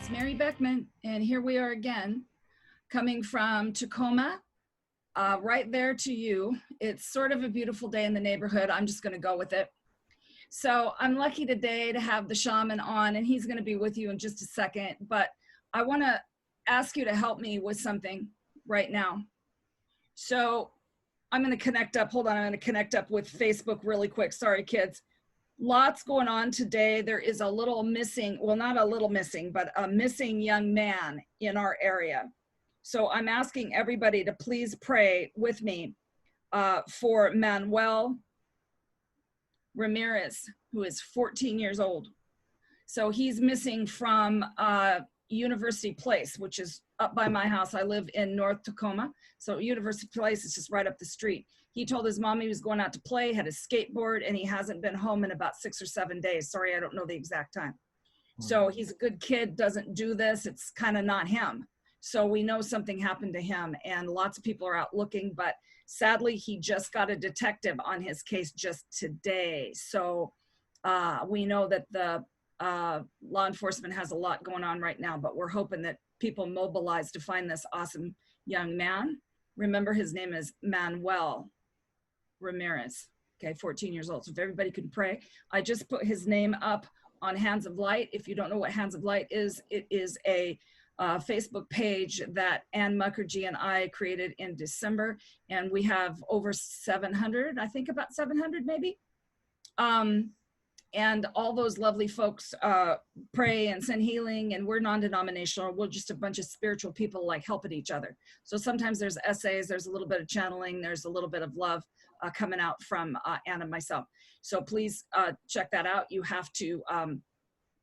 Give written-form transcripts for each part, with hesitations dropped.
it's Mary Beckman, and here we are again, coming from Tacoma, right there to you. It's sort of a beautiful day in the neighborhood. I'm just going to go with it. So I'm lucky today to have the shaman on, and he's going to be with you in just a second, but I want to ask you to help me with something right now. So I'm going to connect up. Hold on, I'm going to connect up with Facebook really quick. Sorry, kids. Lots going on today. There is a little missing, well, not a little missing, but a missing young man in our area. So I'm asking everybody to please pray with me for Manuel Ramirez, who is 14 years old. So he's missing from University Place, which is up by my house. I live in North Tacoma. So University Place is just right up the street. He told his mom he was going out to play, had a skateboard, and he hasn't been home in about 6 or 7 days. Sorry, I don't know the exact time. So he's a good kid, doesn't do this. It's kind of not him. So we know something happened to him, and lots of people are out looking, but sadly, he just got a detective on his case just today. So we know that the law enforcement has a lot going on right now, but we're hoping that people mobilize to find this awesome young man. Remember, his name is Manuel Ramirez, okay, 14 years old. So if everybody could pray. I just put his name up on Hands of Light. If you don't know what Hands of Light is, it is a Facebook page that Ann Mukherjee and I created in December, and we have over 700, I think about 700 maybe. And all those lovely folks pray and send healing, and we're non-denominational. We're just a bunch of spiritual people like helping each other. So sometimes there's essays, there's a little bit of channeling, there's a little bit of love coming out from Ann and myself. So please check that out. You have to,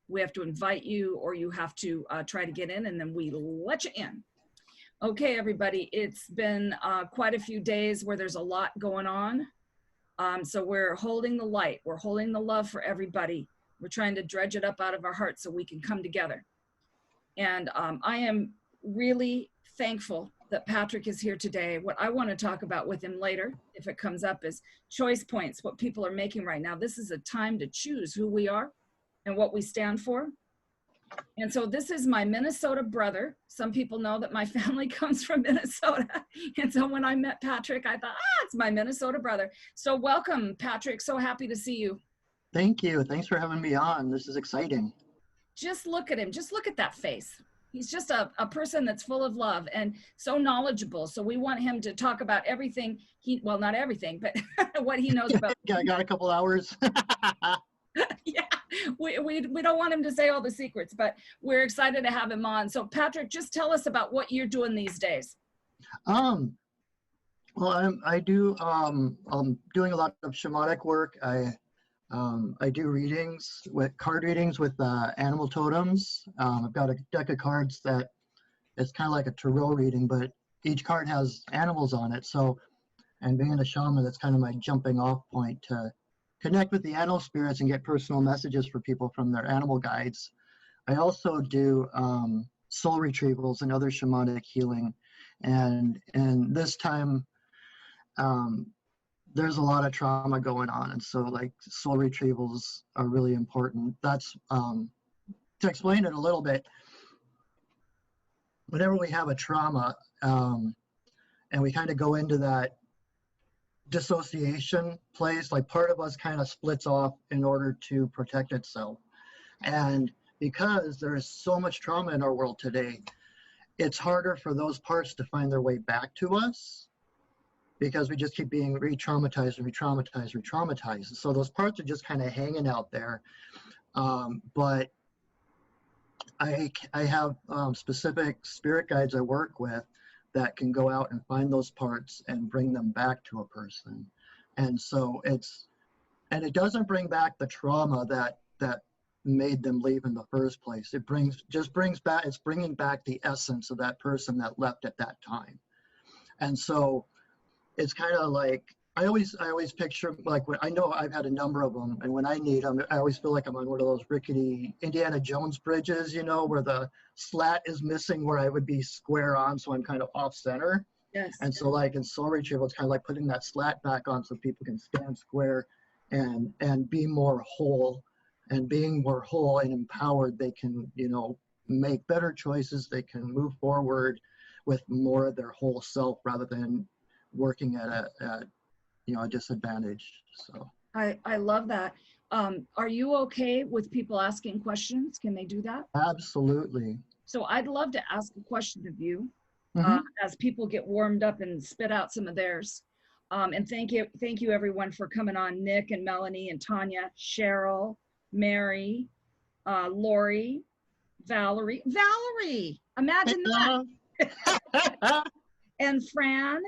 we have to invite you, or you have to try to get in, and then we let you in. Okay, everybody, it's been quite a few days where there's a lot going on. So we're holding the light, we're holding the love for everybody. We're trying to dredge it up out of our hearts so we can come together. And I am really thankful that Patrick is here today. What I want to talk about with him later, if it comes up, is choice points, what people are making right now. This is a time to choose who we are and what we stand for. And so this is my Minnesota brother. Some people know that my family comes from Minnesota. And so when I met Patrick, I thought, it's my Minnesota brother. So welcome, Patrick. So happy to see you. Thank you. Thanks for having me on. This is exciting. Just look at him. Just look at that face. He's just a person that's full of love and so knowledgeable. So we want him to talk about everything. Well, not everything, but what he knows about. I got a couple hours. Yeah, we don't want him to say all the secrets, but we're excited to have him on. So Patrick, just tell us about what you're doing these days. Well, I'm doing a lot of shamanic work. I do readings, with card readings with animal totems. I've got a deck of cards that it's kind of like a tarot reading, but each card has animals on it. So, and being a shaman, that's kind of my jumping off point to connect with the animal spirits and get personal messages for people from their animal guides. I also do soul retrievals and other shamanic healing. And this time, there's a lot of trauma going on. And so like soul retrievals are really important. That's, to explain it a little bit, whenever we have a trauma and we kind of go into that dissociation place, like part of us kind of splits off in order to protect itself. And because there is so much trauma in our world today, it's harder for those parts to find their way back to us because we just keep being re-traumatized and re-traumatized, re-traumatized. So those parts are just kind of hanging out there. But I have specific spirit guides I work with that can go out and find those parts and bring them back to a person. And so it doesn't bring back the trauma that made them leave in the first place. It's bringing back the essence of that person that left at that time. And so it's kind of like, I always picture, like, when I know I've had a number of them, and when I need them, I always feel like I'm on one of those rickety Indiana Jones bridges, where the slat is missing where I would be square on, so I'm kind of off center. Yes. And so like in soul retrieval, it's kind of like putting that slat back on so people can stand square and be more whole. And being more whole and empowered, they can, make better choices. They can move forward with more of their whole self rather than working at a disadvantage. So I love that. Are you okay with people asking questions? Can they do that? absolutely. So I'd love to ask a question of you Hmm. as people get warmed up and spit out some of theirs. And thank you everyone for coming on. Nick and Melanie and Tanya, Cheryl, Mary, Lori, Valerie, imagine that, and Fran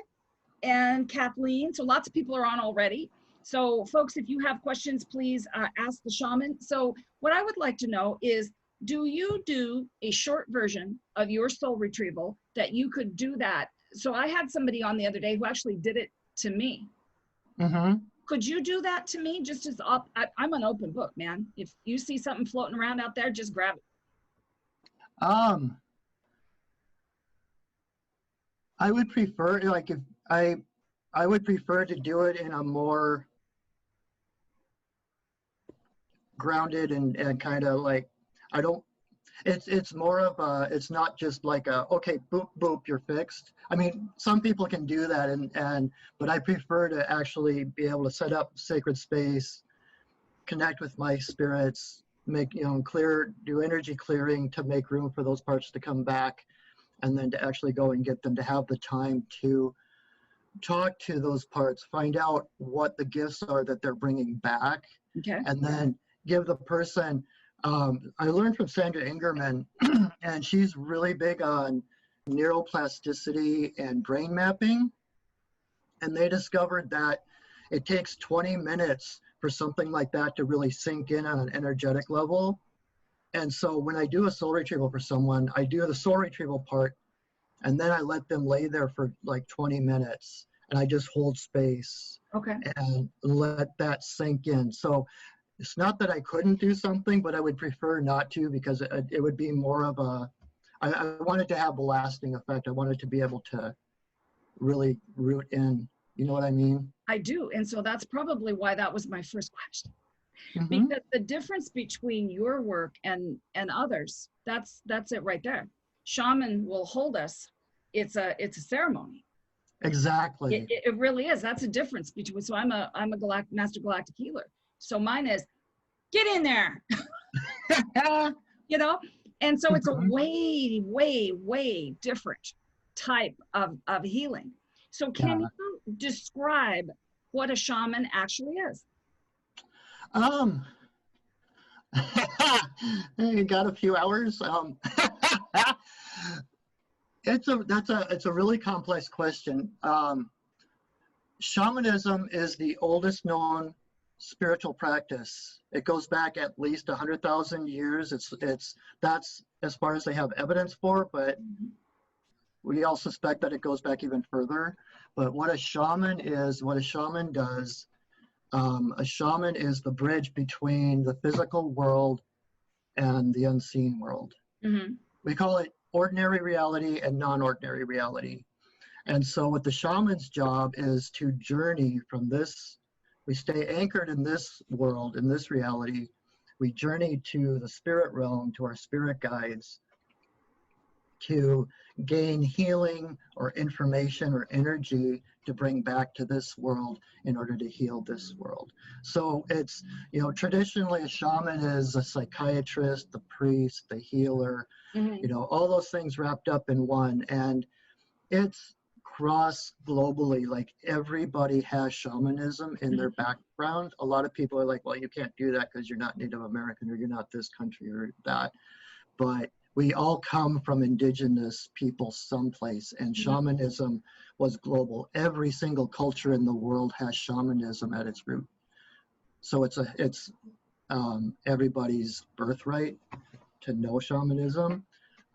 and Kathleen. So lots of people are on already. So folks, if you have questions, please ask the shaman. So what I would like to know is, do you do a short version of your soul retrieval that you could do that? So I had somebody on the other day who actually did it to me. Hmm. Could you do that to me? Just as I'm an open book, man. If you see something floating around out there, just grab it. I would prefer, like, if I would prefer to do it in a more grounded and kind of like, I don't, it's more of a, it's not just like a, okay, boop, boop, you're fixed. I mean, some people can do that, but I prefer to actually be able to set up sacred space, connect with my spirits, make, do energy clearing to make room for those parts to come back, and then to actually go and get them to have the time to talk to those parts, find out what the gifts are that they're bringing back, Okay. and then give the person, I learned from Sandra Ingerman, and she's really big on neuroplasticity and brain mapping. And they discovered that it takes 20 minutes for something like that to really sink in on an energetic level. And so when I do a soul retrieval for someone, I do the soul retrieval part, and then I let them lay there for like 20 minutes, and I just hold space. Okay. And let that sink in. So it's not that I couldn't do something, but I would prefer not to, because it would be more of a, I wanted to have a lasting effect. I wanted to be able to really root in. You know what I mean? I do. And so that's probably why that was my first question. Mm-hmm. Because the difference between your work and others, that's it right there. Shaman will hold us. It's a ceremony. Exactly. It really is. That's a difference between. So I'm a master galactic healer. So mine is, get in there. And so it's a way, way, way different type of healing. So can you describe what a shaman actually is? You got a few hours. It's a really complex question. Shamanism is the oldest known spiritual practice. It goes back at least 100,000 years. That's as far as they have evidence for, but we all suspect that it goes back even further. But what a shaman is, what a shaman does, a shaman is the bridge between the physical world and the unseen world. Mm-hmm. We call it ordinary reality and non-ordinary reality. And so what the shaman's job is to journey from this, we stay anchored in this world, in this reality. We journey to the spirit realm, to our spirit guides, to gain healing or information or energy to bring back to this world in order to heal this world. So it's, traditionally a shaman is a psychiatrist, the priest, the healer, all those things wrapped up in one. And it's cross globally, like everybody has shamanism in their background. A lot of people are like, well, you can't do that because you're not Native American, or you're not this country or that. But we all come from indigenous people someplace, and shamanism was global. Every single culture in the world has shamanism at its root. So it's everybody's birthright to know shamanism.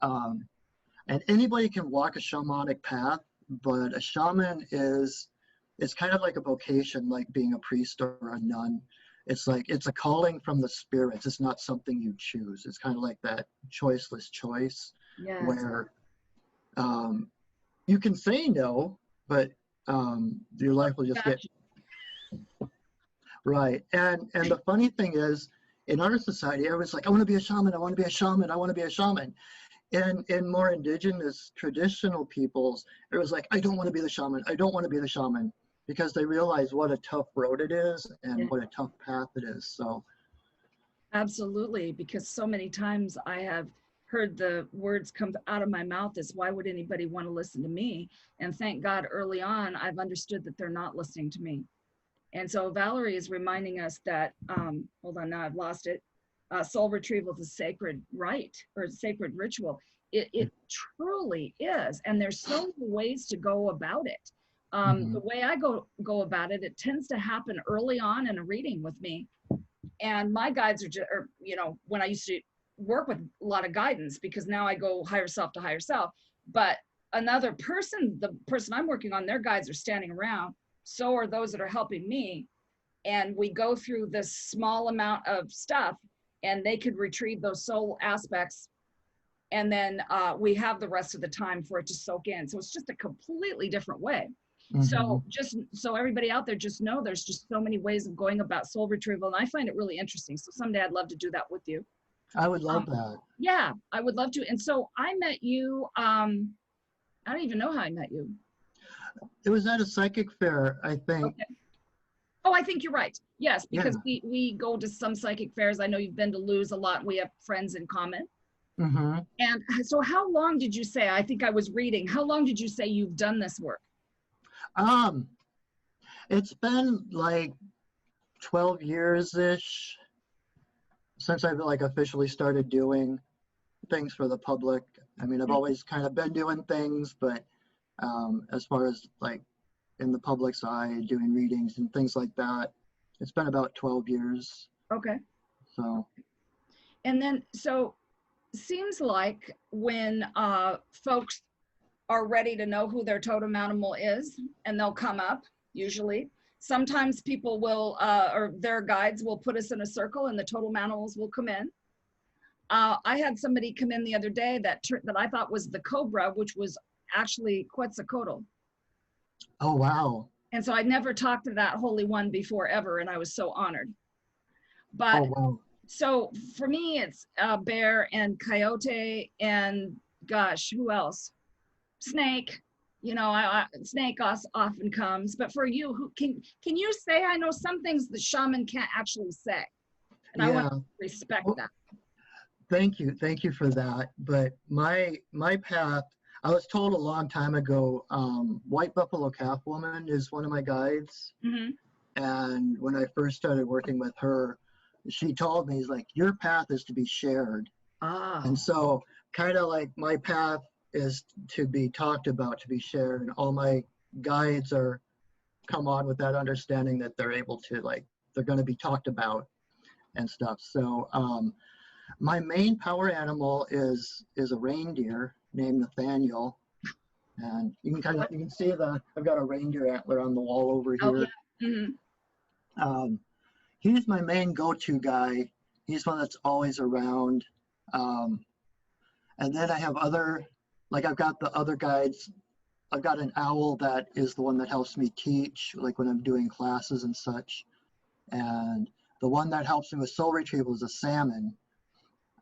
And anybody can walk a shamanic path, but a shaman it's kind of like a vocation, like being a priest or a nun. It's like, it's a calling from the spirits. It's not something you choose. It's kind of like that choiceless choice, where you can say no, but your life will just get right. And the funny thing is, in our society, everyone's like, I want to be a shaman, I want to be a shaman, I want to be a shaman. And in more indigenous traditional peoples, it was like, I don't want to be the shaman, I don't want to be the shaman, because they realize what a tough road it is and what a tough path it is. So absolutely, because so many times I have heard the words come out of my mouth as, why would anybody want to listen to me? And thank God early on, I've understood that they're not listening to me. And so Valerie is reminding us that, hold on, now I've lost it. Soul retrieval is a sacred rite or a sacred ritual. It truly is. And there's so many ways to go about it. The way I go about it, it tends to happen early on in a reading with me. And my guides are just, or, you know, when I used to work with a lot of guidance, because now I go higher self to higher self. But another person, the person I'm working on, their guides are standing around. So are those that are helping me. And we go through this small amount of stuff, and they could retrieve those soul aspects. And then we have the rest of the time for it to soak in. So it's just a completely different way. So just so everybody out there, just know there's just so many ways of going about soul retrieval. And I find it really interesting. So someday I'd love to do that with you. I would love that. Yeah, I would love to. And so I met you, I don't even know how I met you. It was at a psychic fair, I think. Okay. Oh, I think you're right. Yes, because we go to some psychic fairs. I know you've been to Luz a lot. We have friends in common. And so how long did you say, I think I was reading, how long did you say you've done this work? It's been like 12 years-ish since I've like officially started doing things for the public. I mean, I've always kind of been doing things, but as far as like in the public's eye, doing readings and things like that, it's been about 12 years. Okay. So. And then, so seems like when folks are ready to know who their totem animal is, and they'll come up, usually. Sometimes people will, or their guides will put us in a circle and the totem animals will come in. I had somebody come in the other day that I thought was the cobra, which was actually Quetzalcoatl. Oh, wow. And so I'd never talked to that Holy One before ever, and I was so honored. But so for me, it's bear and coyote and gosh, who else? Snake. You know, snake often comes. But for you, who can you say? I know some things the shaman can't actually say, and I want to respect that. Thank you for that. But my path, I was told a long time ago, White Buffalo Calf Woman is one of my guides. And when I first started working with her, she told me, like, your path is to be shared. And so kind of like my path is to be talked about, to be shared. And all my guides come on with that understanding that they're able to, like, they're going to be talked about and stuff. So my main power animal is a reindeer named Nathaniel. And you can see I've got a reindeer antler on the wall over here. He's my main go-to guy. He's one that's always around. And then I have I've got the other guides. I've got an owl that is the one that helps me teach, like when I'm doing classes and such. And the one that helps me with soul retrieval is a salmon.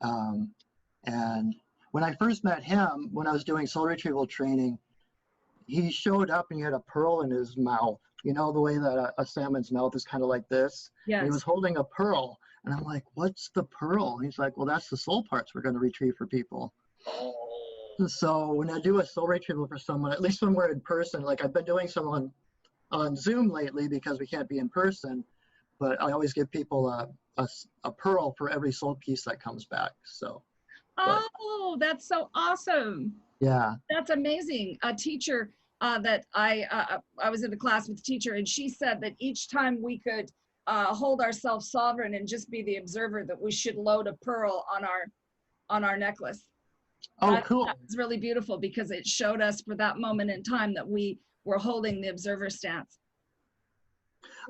And when I first met him, when I was doing soul retrieval training, he showed up and he had a pearl in his mouth. You know, the way that a salmon's mouth is kind of like this? Yes. He was holding a pearl. And I'm like, what's the pearl? And he's like, well, that's the soul parts we're going to retrieve for people. So when I do a soul retrieval for someone, at least when we're in person, like I've been doing some on Zoom lately because we can't be in person, but I always give people a pearl for every soul piece that comes back. So. Oh, that's so awesome. Yeah. That's amazing. A teacher that I was in a class with a teacher, and she said that each time we could hold ourselves sovereign and just be the observer, that we should load a pearl on our necklace. Oh, cool. It's really beautiful because it showed us for that moment in time that we were holding the observer stance.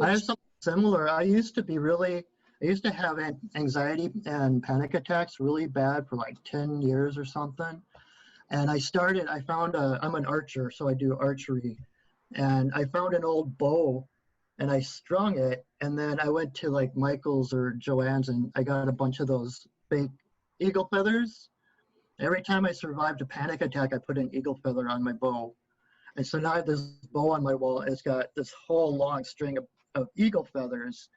I have something similar. I used to have anxiety and panic attacks really bad for like 10 years or something. And I'm an archer, so I do archery. And I found an old bow and I strung it, and then I went to like Michael's or Joann's, and I got a bunch of those fake eagle feathers. Every time I survived a panic attack, I put an eagle feather on my bow. And so now I have this bow on my wall. It's got this whole long string of eagle feathers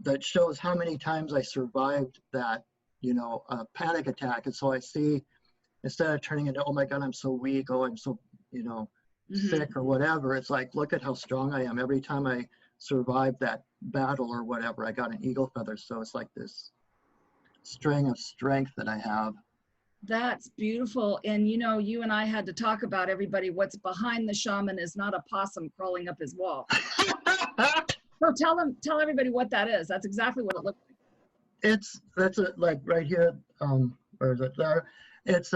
that shows how many times I survived that, you know, panic attack. And so I see, instead of turning into, oh my God, I'm so weak, oh, I'm so, you know, sick or whatever, it's like, look at how strong I am. Every time I survived that battle or whatever, I got an eagle feather. So it's like this string of strength that I have. That's beautiful. And you know, you and I had to talk about, everybody, what's behind the shaman is not a possum crawling up his wall. So tell everybody what that is. That's exactly what it looks like. That's like right here, where is it there? It's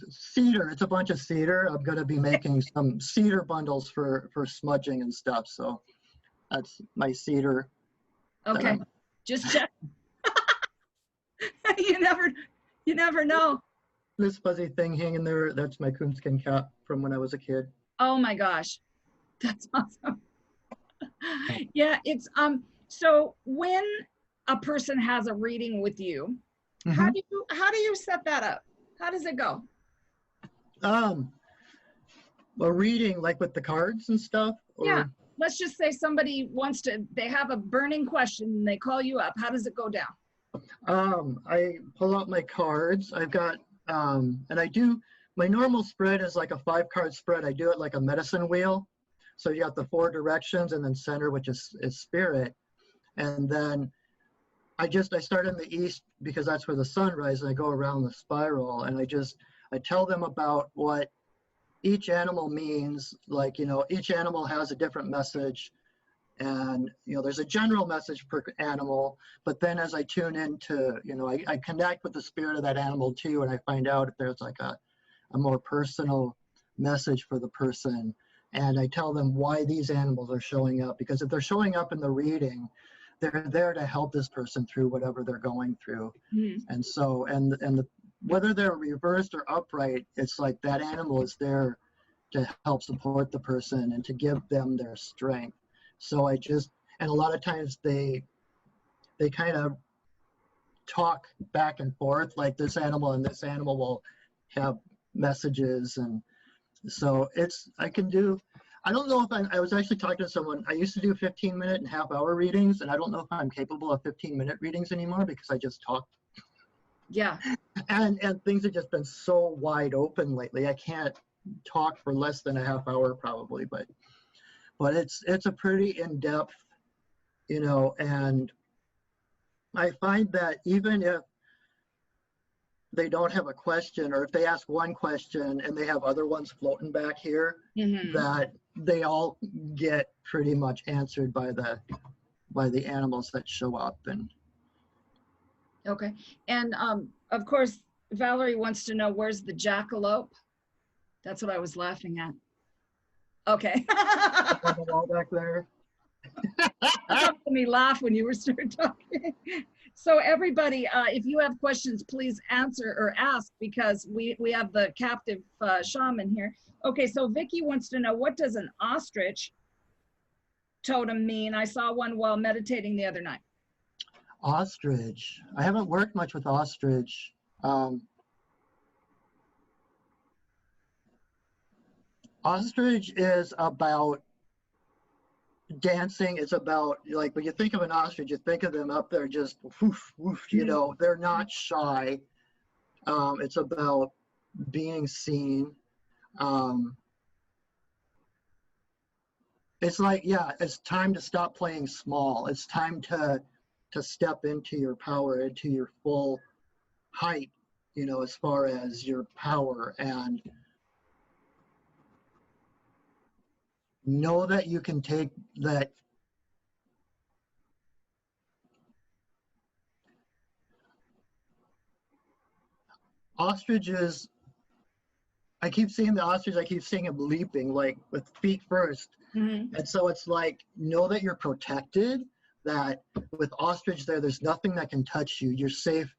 cedar. It's a bunch of cedar. I'm going to be making some cedar bundles for smudging and stuff. So that's my cedar. Okay, just check. You never know. This fuzzy thing hanging there, that's my coonskin cap from when I was a kid. Oh my gosh, that's awesome. Yeah, it's so when a person has a reading with you, how do you set that up? How does it go? A reading like with the cards and stuff? Or? Yeah, let's just say somebody they have a burning question and they call you up. How does it go down? I pull out my cards. I've got, and I do, my normal spread is like a 5-card spread. I do it like a medicine wheel. So you got the 4 directions and then center, which is spirit. And then I start in the east because that's where the sun rises, and I go around the spiral, and I tell them about what each animal means. Like, you know, each animal has a different message, and, you know, there's a general message per animal, but then as I tune into, you know, I connect with the spirit of that animal too, and I find out if there's like a more personal message for the person. And I tell them why these animals are showing up, because if they're showing up in the reading, they're there to help this person through whatever they're going through. And so, whether they're reversed or upright, it's like that animal is there to help support the person and to give them their strength. So and a lot of times they kind of talk back and forth, like this animal and this animal will have messages. And so I don't know if I was actually talking to someone. I used to do 15-minute and half-hour readings, and I don't know if I'm capable of 15-minute readings anymore because I just talk. Yeah. And things have just been so wide open lately. I can't talk for less than a half hour probably, but it's a pretty in-depth, you know, and I find that even if they don't have a question, or if they ask one question and they have other ones floating back here, that they all get pretty much answered by the animals that show up. And okay, and of course Valerie wants to know, where's the jackalope? That's what I was laughing at. Okay. the wall back there. That made me laugh when you were starting talking. So everybody, if you have questions, please answer or ask, because we have the captive shaman here. Okay, so Vicky wants to know, what does an ostrich totem mean? I saw one while meditating the other night. Ostrich. I haven't worked much with ostrich. Ostrich is about dancing. It's about, like, when you think of an ostrich, you think of them up there just woof, woof, you know, they're not shy. It's about being seen. It's like, yeah, it's time to stop playing small. It's time to step into your power, into your full height, you know, as far as your power, and know that you can take that. Ostriches, I keep seeing the ostrich, I keep seeing him leaping, like with feet first. And so it's like, know that you're protected, that with ostrich there's nothing that can touch you. You're safe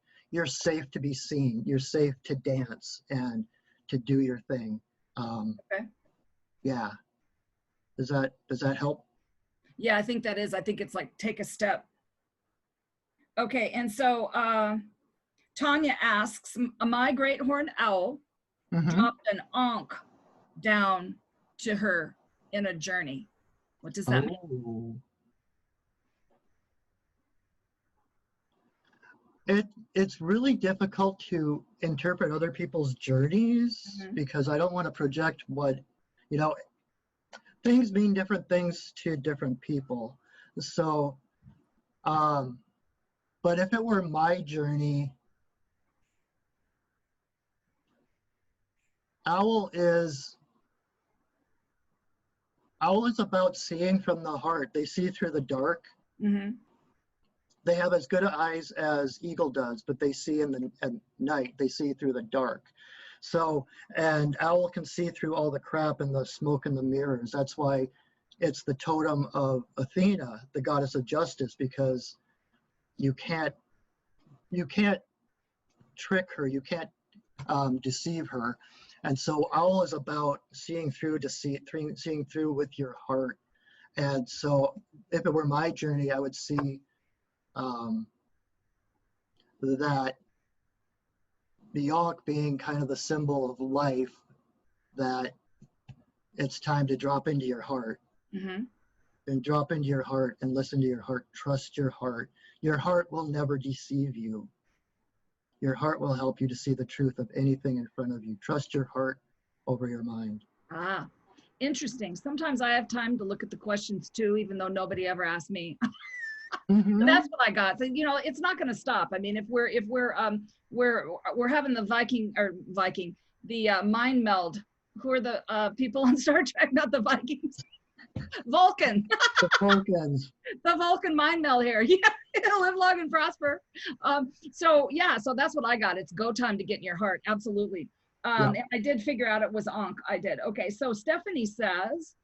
to be seen. You're safe to dance and to do your thing. Okay. Yeah. Does that help? Yeah, I think that is. I think it's like take a step. Okay, and so Tanya asks, my great horned owl dropped an ankh down to her in a journey. What does that mean? It's really difficult to interpret other people's journeys because I don't want to project what, you know, things mean different things to different people. So, but if it were my journey, owl is about seeing from the heart. They see through the dark. They have as good eyes as eagle does, but they see at night. They see through the dark. So, and owl can see through all the crap and the smoke and the mirrors. That's why it's the totem of Athena, the goddess of justice, because you can't trick her. You can't deceive her. And so owl is about seeing through with your heart. And so if it were my journey, I would see that the ankh being kind of the symbol of life, that it's time to drop into your heart. And drop into your heart and listen to your heart. Trust your heart. Your heart will never deceive you. Your heart will help you to see the truth of anything in front of you. Trust your heart over your mind. Ah, interesting. Sometimes I have time to look at the questions too, even though nobody ever asked me. That's what I got. So, you know, it's not going to stop. I mean, if we're having the mind meld. Who are the people on Star Trek? Not the Vikings. Vulcan. The Vulcans. The Vulcan mind meld here. Yeah, live long and prosper. So that's what I got. It's go time to get in your heart. Absolutely. And I did figure out it was ankh. I did. Okay, so Stephanie says,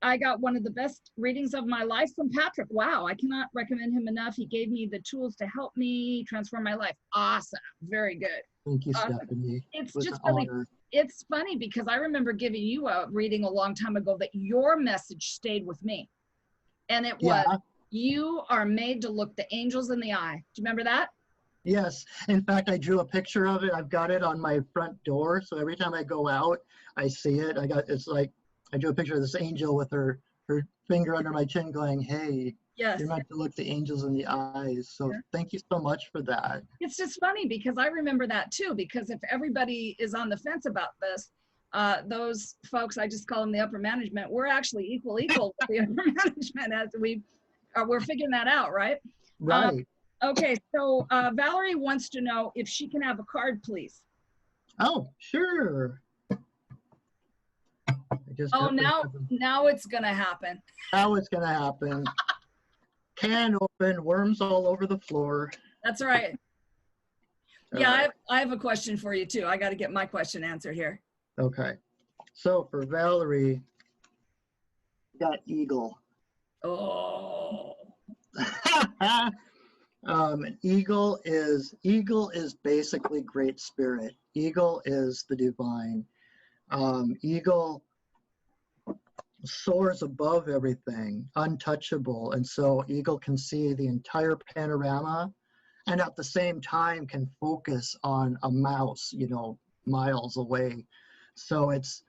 I got one of the best readings of my life from Patrick. Wow, I cannot recommend him enough. He gave me the tools to help me transform my life. Awesome. Very good. Thank you, Stephanie. It's just really, it's funny because I remember giving you a reading a long time ago that your message stayed with me. And it was, you are made to look the angels in the eye. Do you remember that? Yes. In fact, I drew a picture of it. I've got it on my front door. So every time I go out, I see it. It's like, I drew a picture of this angel with her finger under my chin going, hey, you're meant to look the angels in the eyes. So thank you so much for that. It's just funny because I remember that too, because if everybody is on the fence about this, those folks, I just call them the upper management, we're actually equal with the upper management as we're figuring that out, right? Right. Okay, so Valerie wants to know if she can have a card, please. Oh, sure. Now it's gonna happen. Now it's gonna happen. Can open, worms all over the floor. That's right. I have a question for you too. I got to get my question answered here. Okay. So for Valerie, got eagle. Oh. Eagle is basically great spirit. Eagle is the divine. Eagle soars above everything, untouchable, and so eagle can see the entire panorama and at the same time can focus on a mouse, miles away. So it's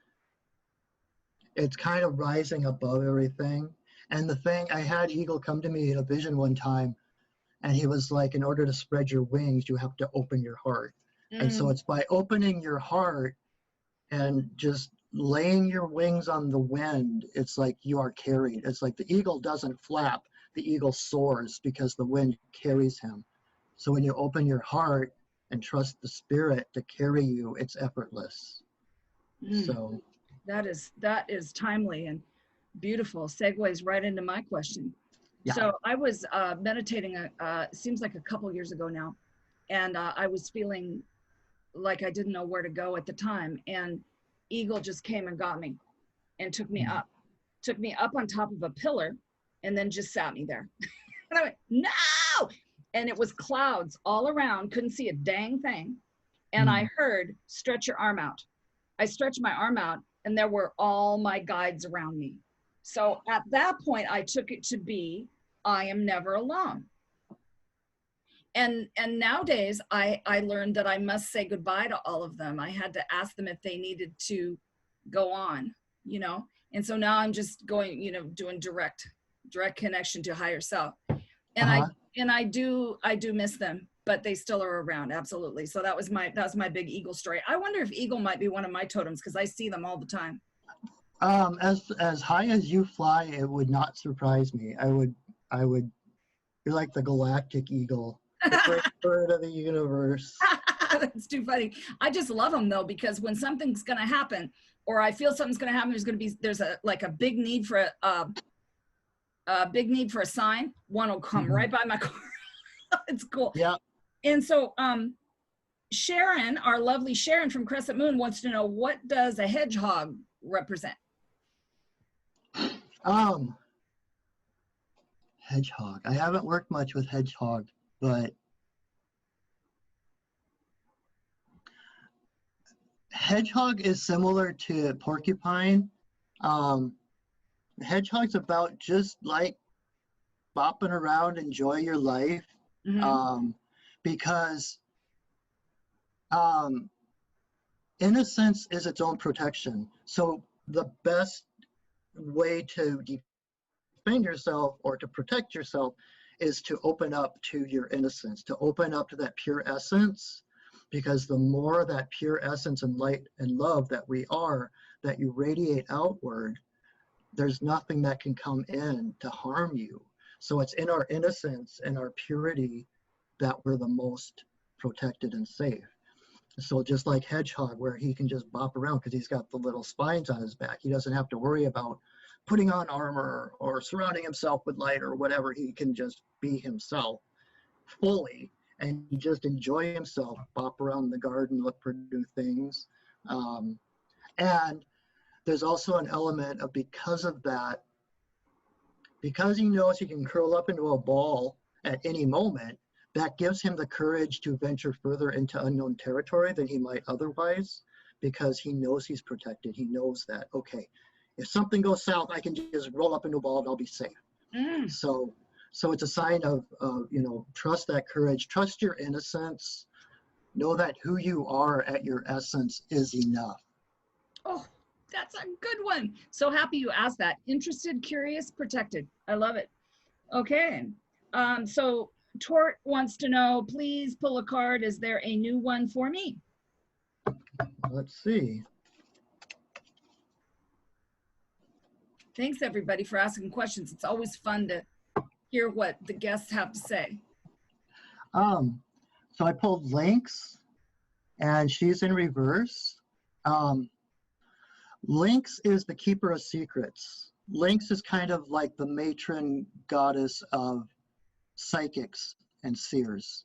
kind of rising above everything. And the thing, I had eagle come to me in a vision one time, and he was like, in order to spread your wings, you have to open your heart. And so it's by opening your heart and just laying your wings on the wind, it's like you are carried. It's like the eagle doesn't flap, the eagle soars because the wind carries him. So when you open your heart and trust the spirit to carry you, it's effortless. So that is timely and beautiful. Segues right into my question. So I was meditating seems like a couple years ago now, and I was feeling like I didn't know where to go at the time, and eagle just came and got me and took me up on top of a pillar and then just sat me there. And I went, no! And it was clouds all around, couldn't see a dang thing. And I heard, stretch your arm out. I stretched my arm out and there were all my guides around me. So at that point, I took it to be, I am never alone. And nowadays, I learned that I must say goodbye to all of them. I had to ask them if they needed to go on, you know. And so now I'm just going, you know, doing direct connection to higher self. And I do miss them, but they still are around. Absolutely. So that was my big eagle story. I wonder if eagle might be one of my totems, because I see them all the time. As high as you fly, it would not surprise me. I would you're like the galactic eagle, the first bird of the universe. That's too funny. I just love them though, because when something's going to happen, or I feel something's going to happen, there's a big need for a sign. One will come right by my car. It's cool. Yeah. And so Sharon, our lovely Sharon from Crescent Moon, wants to know, what does a hedgehog represent? Hedgehog. I haven't worked much with hedgehog, but hedgehog is similar to porcupine. Hedgehog's about just like bopping around, enjoy your life, because innocence is its own protection. So the best way to defend yourself or to protect yourself is to open up to your innocence, to open up to that pure essence, because the more that pure essence and light and love that we are, that you radiate outward, there's nothing that can come in to harm you. So it's in our innocence and our purity that we're the most protected and safe. So just like Hedgehog, where he can just bop around because he's got the little spines on his back, he doesn't have to worry about putting on armor or surrounding himself with light or whatever. He can just be himself fully and just enjoy himself, bop around the garden, look for new things. And there's also an element of, because of that, because he knows he can curl up into a ball at any moment, that gives him the courage to venture further into unknown territory than he might otherwise, because he knows he's protected. He knows that, okay, if something goes south, I can just roll up into a ball and I'll be safe. So it's a sign of, you know, trust that courage, trust your innocence, know that who you are at your essence is enough. Oh, that's a good one. So happy you asked that. Interested, curious, protected. I love it. Okay. So Tort wants to know, please pull a card. Is there a new one for me? Let's see. Thanks everybody for asking questions. It's always fun to hear what the guests have to say. So I pulled Lynx, and she's in reverse. Lynx is the keeper of secrets. Lynx is kind of like the matron goddess of psychics and seers.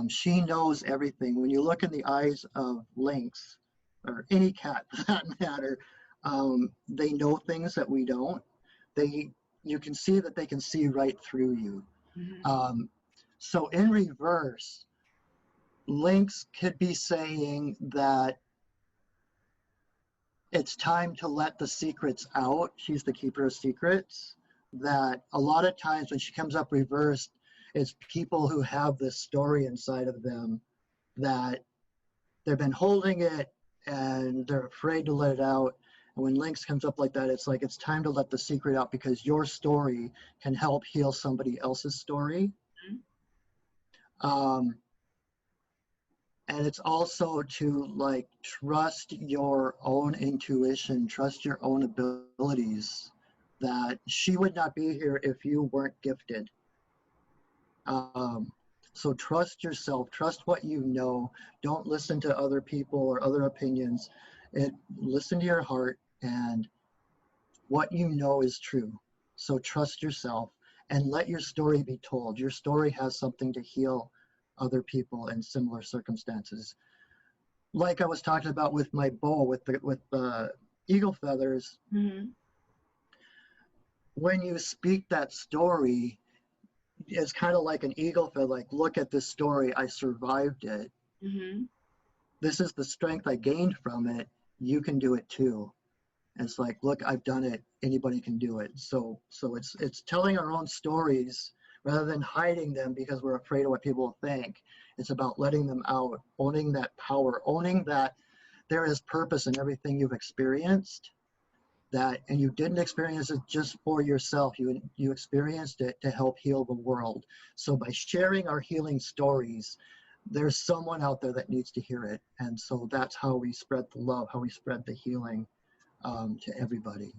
She knows everything. When you look in the eyes of Lynx, or any cat for that matter, they know things that we don't. You can see that they can see right through you. So in reverse, Lynx could be saying that it's time to let the secrets out. She's the keeper of secrets. That a lot of times when she comes up reversed, it's people who have this story inside of them that they've been holding it and they're afraid to let it out. And when Lynx comes up like that, it's like it's time to let the secret out, because your story can help heal somebody else's story. And it's also to like trust your own intuition, trust your own abilities, that she would not be here if you weren't gifted. So trust yourself, trust what you know. Don't listen to other people or other opinions. Listen to your heart, and what you know is true. So trust yourself and let your story be told. Your story has something to heal other people in similar circumstances. Like I was talking about with my bow, with the eagle feathers. When you speak that story, it's kind of like an eagle feather, like, look at this story, I survived it. This is the strength I gained from it. You can do it too. And it's like, look, I've done it. Anybody can do it. So it's telling our own stories rather than hiding them because we're afraid of what people will think. It's about letting them out, owning that power, owning that there is purpose in everything you've experienced. And you didn't experience it just for yourself. You experienced it to help heal the world. So by sharing our healing stories, there's someone out there that needs to hear it. And so that's how we spread the love, how we spread the healing to everybody.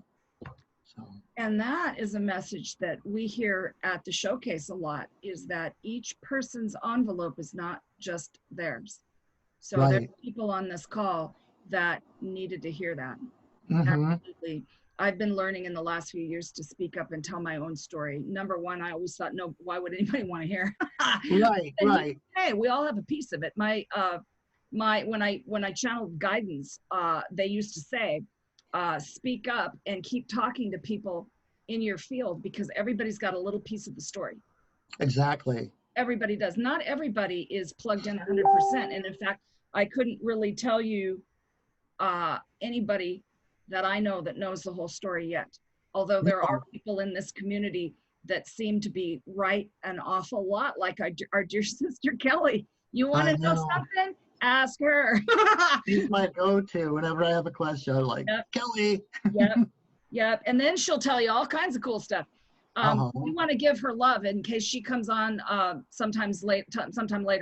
So. And that is a message that we hear at the showcase a lot, is that each person's envelope is not just theirs. So right. There's people on this call that needed to hear that. Mm-hmm. Absolutely. I've been learning in the last few years to speak up and tell my own story. Number one, I always thought, no, why would anybody want to hear? Right. Hey, we all have a piece of it. When I channeled guidance, they used to say, speak up and keep talking to people in your field, because everybody's got a little piece of the story. Exactly. Everybody does. Not everybody is plugged in 100%. And in fact, I couldn't really tell you anybody that I know that knows the whole story yet. Although there are people in this community that seem to be right an awful lot, like our dear sister Kelly. You want to know something? Ask her. She's my go-to whenever I have a question. I'm like, yep. Kelly. Yep. And then she'll tell you all kinds of cool stuff. We want to give her love in case she comes on sometime later,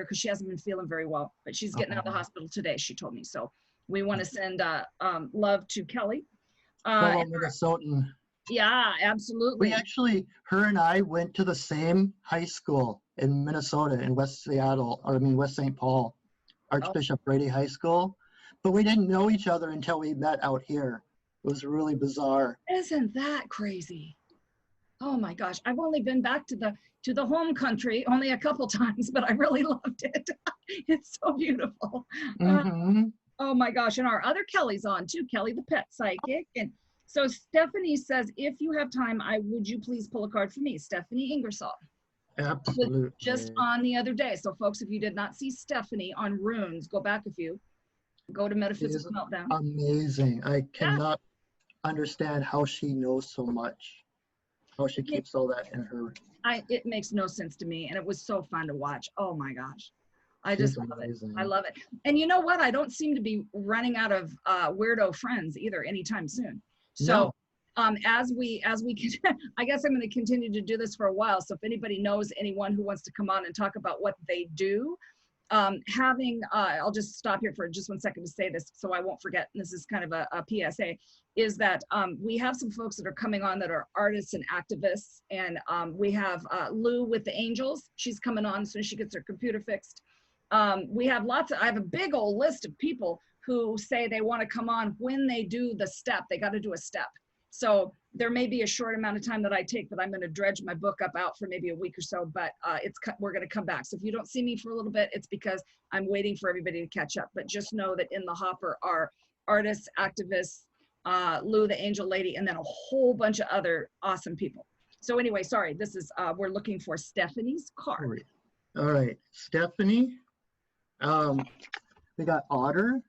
because she hasn't been feeling very well. But she's getting out of the hospital today, she told me. So we want to send love to Kelly. Minnesotan. Yeah, absolutely. We actually, her and I went to the same high school in Minnesota, in West St. Paul, Archbishop Brady High School. But we didn't know each other until we met out here. It was really bizarre. Isn't that crazy? Oh my gosh, I've only been back to the home country only a couple times, but I really loved it. It's so beautiful. Mm-hmm. Oh my gosh, and our other Kelly's on too, Kelly the pet psychic. And so Stephanie says, if you have time, would you please pull a card for me? Stephanie Ingersoll. Absolutely. Just on the other day. So folks, if you did not see Stephanie on runes, go back a few. Go to Metaphysical Meltdown. Amazing. I cannot understand how she knows so much. How she keeps all that in her. It makes no sense to me, and it was so fun to watch. Oh my gosh. I just love it. I love it. And you know what? I don't seem to be running out of weirdo friends either anytime soon. So as we I guess I'm going to continue to do this for a while. So if anybody knows anyone who wants to come on and talk about what they do, I'll just stop here for just 1 second to say this so I won't forget. And this is kind of a PSA, is that we have some folks that are coming on that are artists and activists. And we have Lou with the Angels. She's coming on as soon as she gets her computer fixed. I have a big old list of people who say they want to come on when they do the step. They got to do a step. So there may be a short amount of time that I take, but I'm going to dredge my book out for maybe a week or so, but we're going to come back. So if you don't see me for a little bit, it's because I'm waiting for everybody to catch up. But just know that in the hopper are artists, activists, Lou, the angel lady, and then a whole bunch of other awesome people. So anyway, sorry, this is, we're looking for Stephanie's card. All right, Stephanie. We got Otter,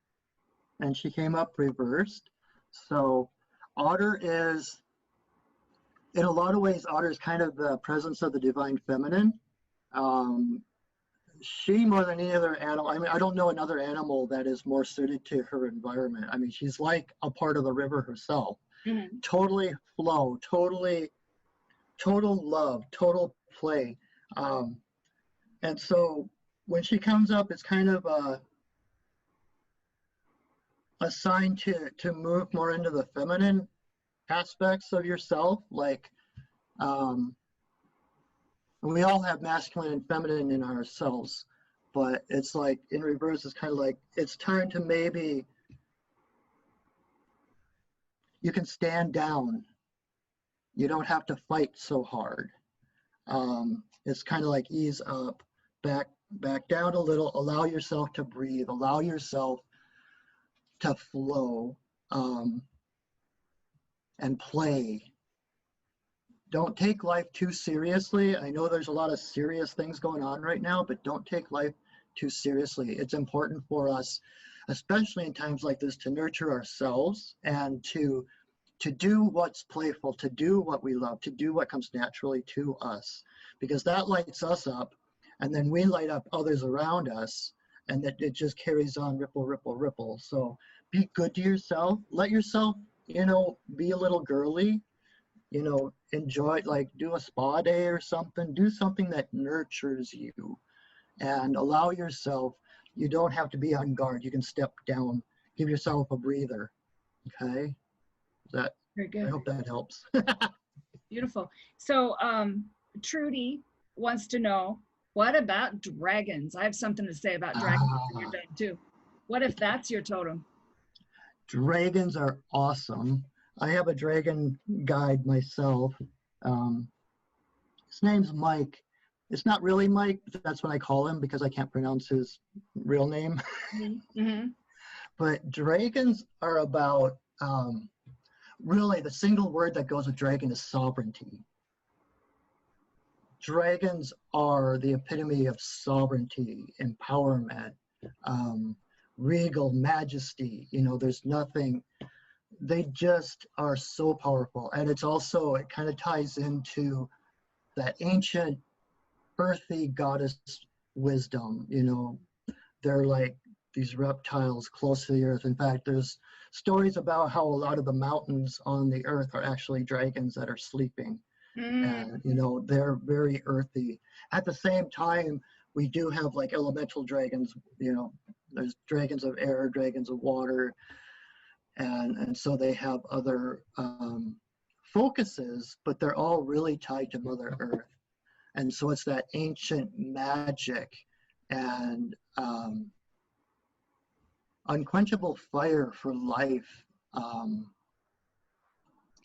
and she came up reversed. So Otter is, in a lot of ways, Otter is kind of the presence of the divine feminine. She, more than any other animal, I don't know another animal that is more suited to her environment. She's like a part of the river herself. Mm-hmm. Totally flow, total love, total play. And so when she comes up, it's kind of a sign to move more into the feminine aspects of yourself. Like, we all have masculine and feminine in ourselves, but it's like in reverse, it's kind of like, it's time to maybe, you can stand down. You don't have to fight so hard. It's kind of like ease up, back down a little, allow yourself to breathe, allow yourself to flow, and play. Don't take life too seriously. I know there's a lot of serious things going on right now, but don't take life too seriously. It's important for us, especially in times like this, to nurture ourselves and to to do what's playful, to do what we love, to do what comes naturally to us, because that lights us up, and then we light up others around us, and that it just carries on, ripple, ripple, ripple. So be good to yourself. Let yourself, you know, be a little girly, you know, enjoy, like do a spa day or something. Do something that nurtures you, and allow yourself, you don't have to be on guard. You can step down, give yourself a breather. Okay? That, Very good. I hope that helps. Beautiful. So Trudy wants to know, what about dragons? I have something to say about dragons when you're done too. What if that's your totem? Dragons are awesome. I have a dragon guide myself. His name's Mike. It's not really Mike, but that's what I call him because I can't pronounce his real name. Mm-hmm. But dragons are about, really the single word that goes with dragon is sovereignty. Dragons are the epitome of sovereignty, empowerment, regal majesty. You know, there's nothing, they just are so powerful. And it's also, it kind of ties into that ancient earthy goddess wisdom. You know, they're like these reptiles close to the earth. In fact, there's stories about how a lot of the mountains on the earth are actually dragons that are sleeping. And, you know, they're very earthy. At the same time, we do have like elemental dragons, you know, there's dragons of air, dragons of water. And so they have other focuses, but they're all really tied to Mother Earth. And so it's that ancient magic and unquenchable fire for life.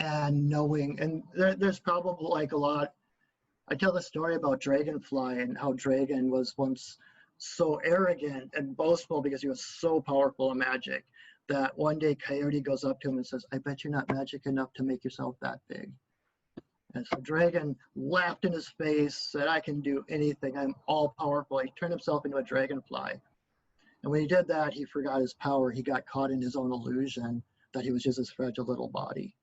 And knowing, and there's probably like a lot, I tell the story about Dragonfly and how Dragon was once so arrogant and boastful because he was so powerful in magic that one day Coyote goes up to him and says, I bet you're not magic enough to make yourself that big. And so Dragon laughed in his face, said, I can do anything, I'm all powerful. He turned himself into a dragonfly. And when he did that, he forgot his power. He got caught in his own illusion that he was just this fragile little body.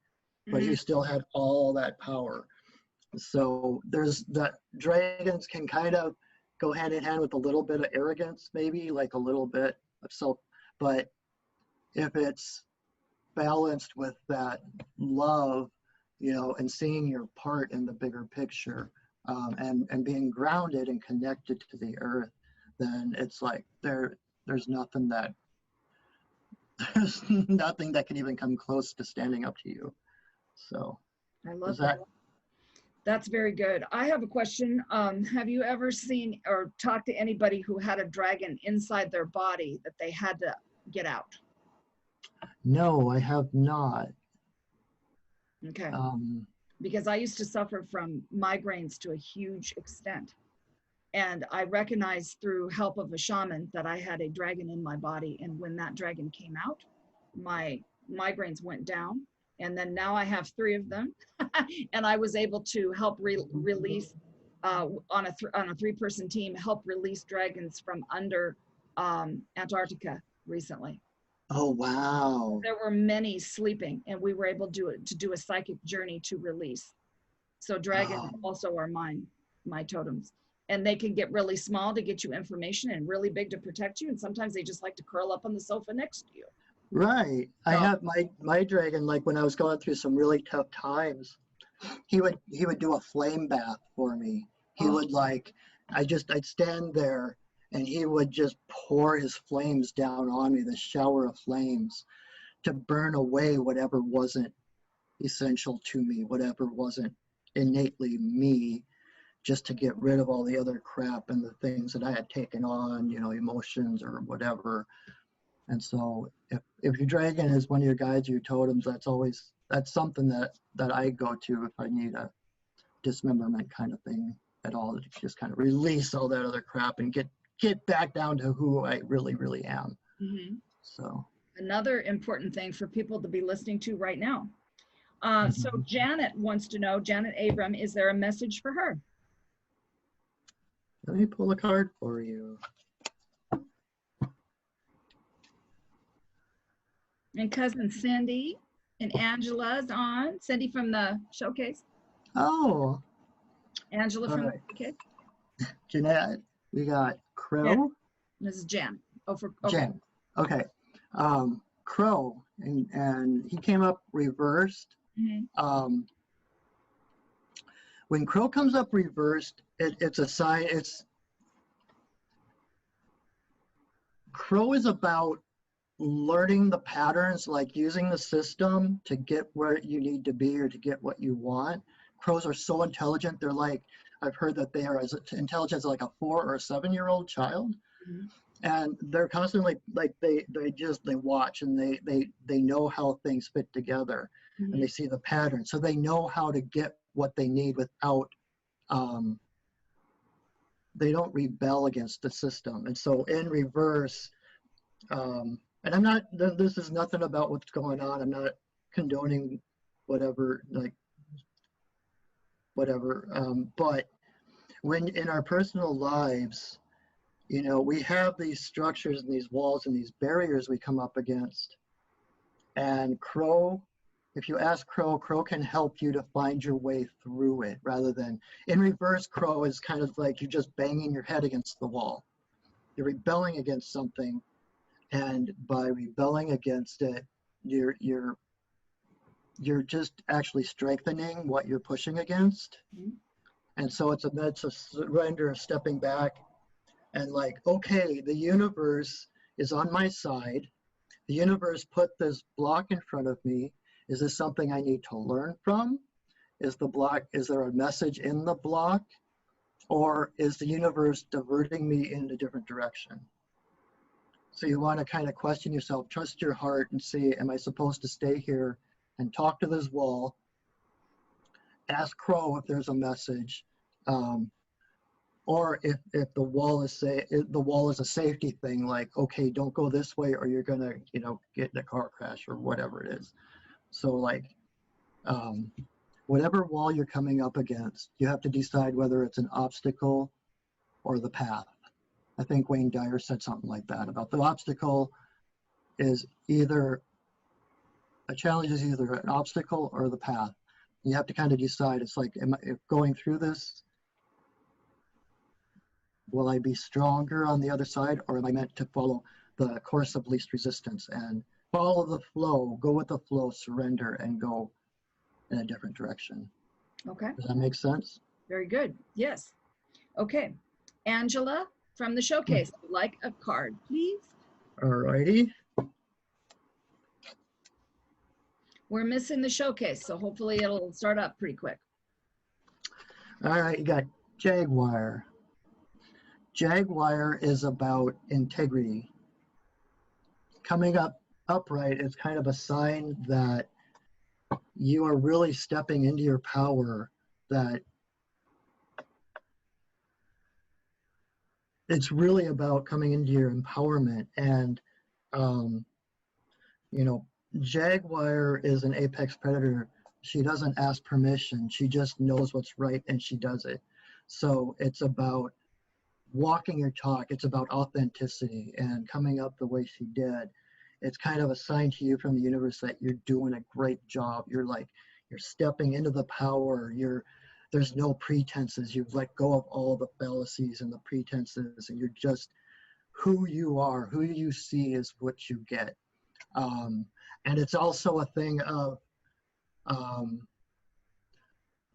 But he still had all that power. So there's that, dragons can kind of go hand in hand with a little bit of arrogance, maybe like a little bit of self, but if it's balanced with that love, you know, and seeing your part in the bigger picture, and being grounded and connected to the earth, then it's like there's nothing that can even come close to standing up to you. So I love that. That's very good. I have a question. Have you ever seen or talked to anybody who had a dragon inside their body that they had to get out? No, I have not. Okay. Because I used to suffer from migraines to a huge extent. And I recognized through help of a shaman that I had a dragon in my body. And when that dragon came out, my migraines went down. And then now I have 3 of them. And I was able to help release, on a 3-person team, help release dragons from under Antarctica recently. Oh, wow. There were many sleeping, and we were able to do a psychic journey to release. So dragons also are my totems. And they can get really small to get you information and really big to protect you. And sometimes they just like to curl up on the sofa next to you. Right. So, I have my dragon, like when I was going through some really tough times, he would do a flame bath for me. He would like, I'd stand there and he would just pour his flames down on me, the shower of flames, to burn away whatever wasn't essential to me, whatever wasn't innately me, just to get rid of all the other crap and the things that I had taken on, you know, emotions or whatever. And so if your dragon is one of your guides, your totems, that's something that I go to if I need a dismemberment kind of thing at all, to just kind of release all that other crap and get back down to who I really, really am. Mm-hmm. So another important thing for people to be listening to right now. So Janet wants to know, Janet Abram, is there a message for her? Let me pull a card for you. And cousin Cindy, And Angela's on. Cindy from the showcase. Oh, Angela all from right. the showcase. Jeanette, we got Yeah. Crow. This is Jan. Oh, for okay. Jen. Okay. Crow, and he came up reversed. Mm-hmm. When Crow comes up reversed, it's a sign. Crow is about learning the patterns, like using the system to get where you need to be or to get what you want. Crows are so intelligent. They're like, I've heard that they are as intelligent as like a 4 or a 7-year-old child. Mm-hmm. And they're constantly like, they watch and they know how things fit together. Mm-hmm. And they see the pattern. So they know how to get what they need without, they don't rebel against the system. And so in reverse, and I'm not, this is nothing about what's going on. I'm not condoning whatever, but when in our personal lives, you know, we have these structures and these walls and these barriers we come up against. And Crow, if you ask Crow, Crow can help you to find your way through it rather than in reverse. Crow is kind of like you're just banging your head against the wall. You're rebelling against something. And by rebelling against it, you're just actually strengthening what you're pushing against. Mm-hmm. And so it's a surrender, stepping back, and like, okay, the universe is on my side. The universe put this block in front of me. Is this something I need to learn from? Is there a message in the block? Or is the universe diverting me in a different direction? So you want to kind of question yourself, trust your heart and see, am I supposed to stay here and talk to this wall? Ask Crow if there's a message. Or if the wall is a safety thing, like, okay, don't go this way or you're going to, you know, get in a car crash or whatever it is. So like, whatever wall you're coming up against, you have to decide whether it's an obstacle or the path. I think Wayne Dyer said something like that about the obstacle is either, a challenge is either an obstacle or the path. You have to kind of decide, it's like, if going through this, will I be stronger on the other side, or am I meant to follow the course of least resistance and follow the flow, go with the flow, surrender, and go in a different direction? Okay. Does that make sense? Very good. Yes. Okay. Angela from the showcase, like a card, please. All righty. We're missing the showcase, so hopefully it'll start up pretty quick. All right, you got Jaguar. Jaguar is about integrity. Coming up upright is kind of a sign that you are really stepping into your power, that it's really about coming into your empowerment. And, you know, Jaguar is an apex predator. She doesn't ask permission. She just knows what's right and she does it. So it's about walking your talk. It's about authenticity and coming up the way she did. It's kind of a sign to you from the universe that you're doing a great job. You're stepping into the power. There's no pretenses. You've let go of all the fallacies and the pretenses, and you're just who you are. Who you see is what you get. And it's also a thing of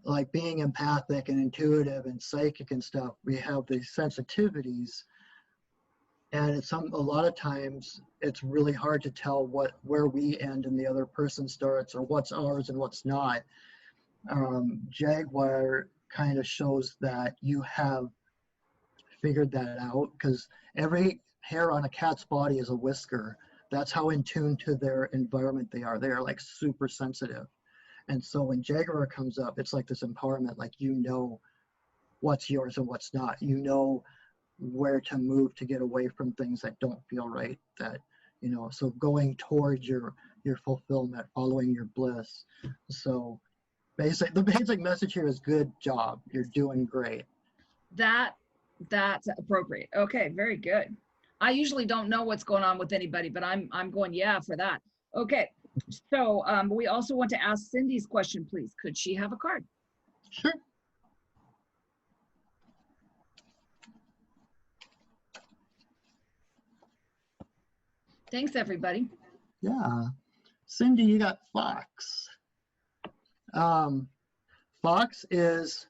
like being empathic and intuitive and psychic and stuff. We have these sensitivities, and a lot of times it's really hard to tell where we end and the other person starts, or what's ours and what's not. Jaguar kind of shows that you have figured that out, because every hair on a cat's body is a whisker. That's how in tune to their environment they are. They are like super sensitive. And so when Jaguar comes up, it's like this empowerment, like, you know what's yours and what's not. You know where to move to get away from things that don't feel right, that, you know, so going towards your fulfillment, following your bliss. So the basic message here is good job. You're doing great. That's appropriate. Okay, very good. I usually don't know what's going on with anybody, but I'm going, yeah, for that. Okay, So we also want to ask Cindy's question, please. Could she have a card? Sure. Thanks, everybody. Yeah. Cindy, you got Fox. Fox is,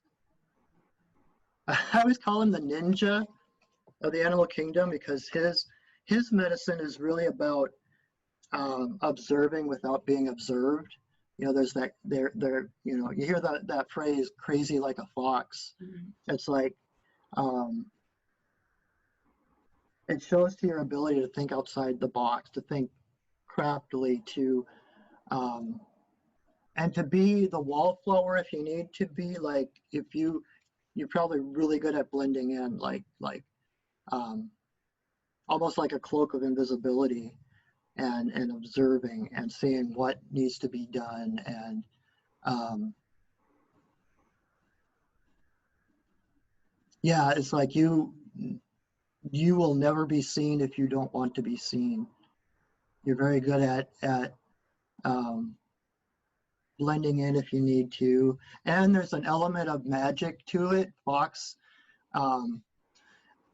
I always call him the ninja of the animal kingdom, because his medicine is really about observing without being observed. You know, there's that you know, you hear that phrase, crazy like a fox. It's like it shows to your ability to think outside the box, to think craftily, to and to be the wallflower if you need to be. Like, if you're probably really good at blending in, like almost like a cloak of invisibility, and observing and seeing what needs to be done. And yeah, it's like you will never be seen if you don't want to be seen. You're very good at blending in if you need to, and there's an element of magic to it. Fox,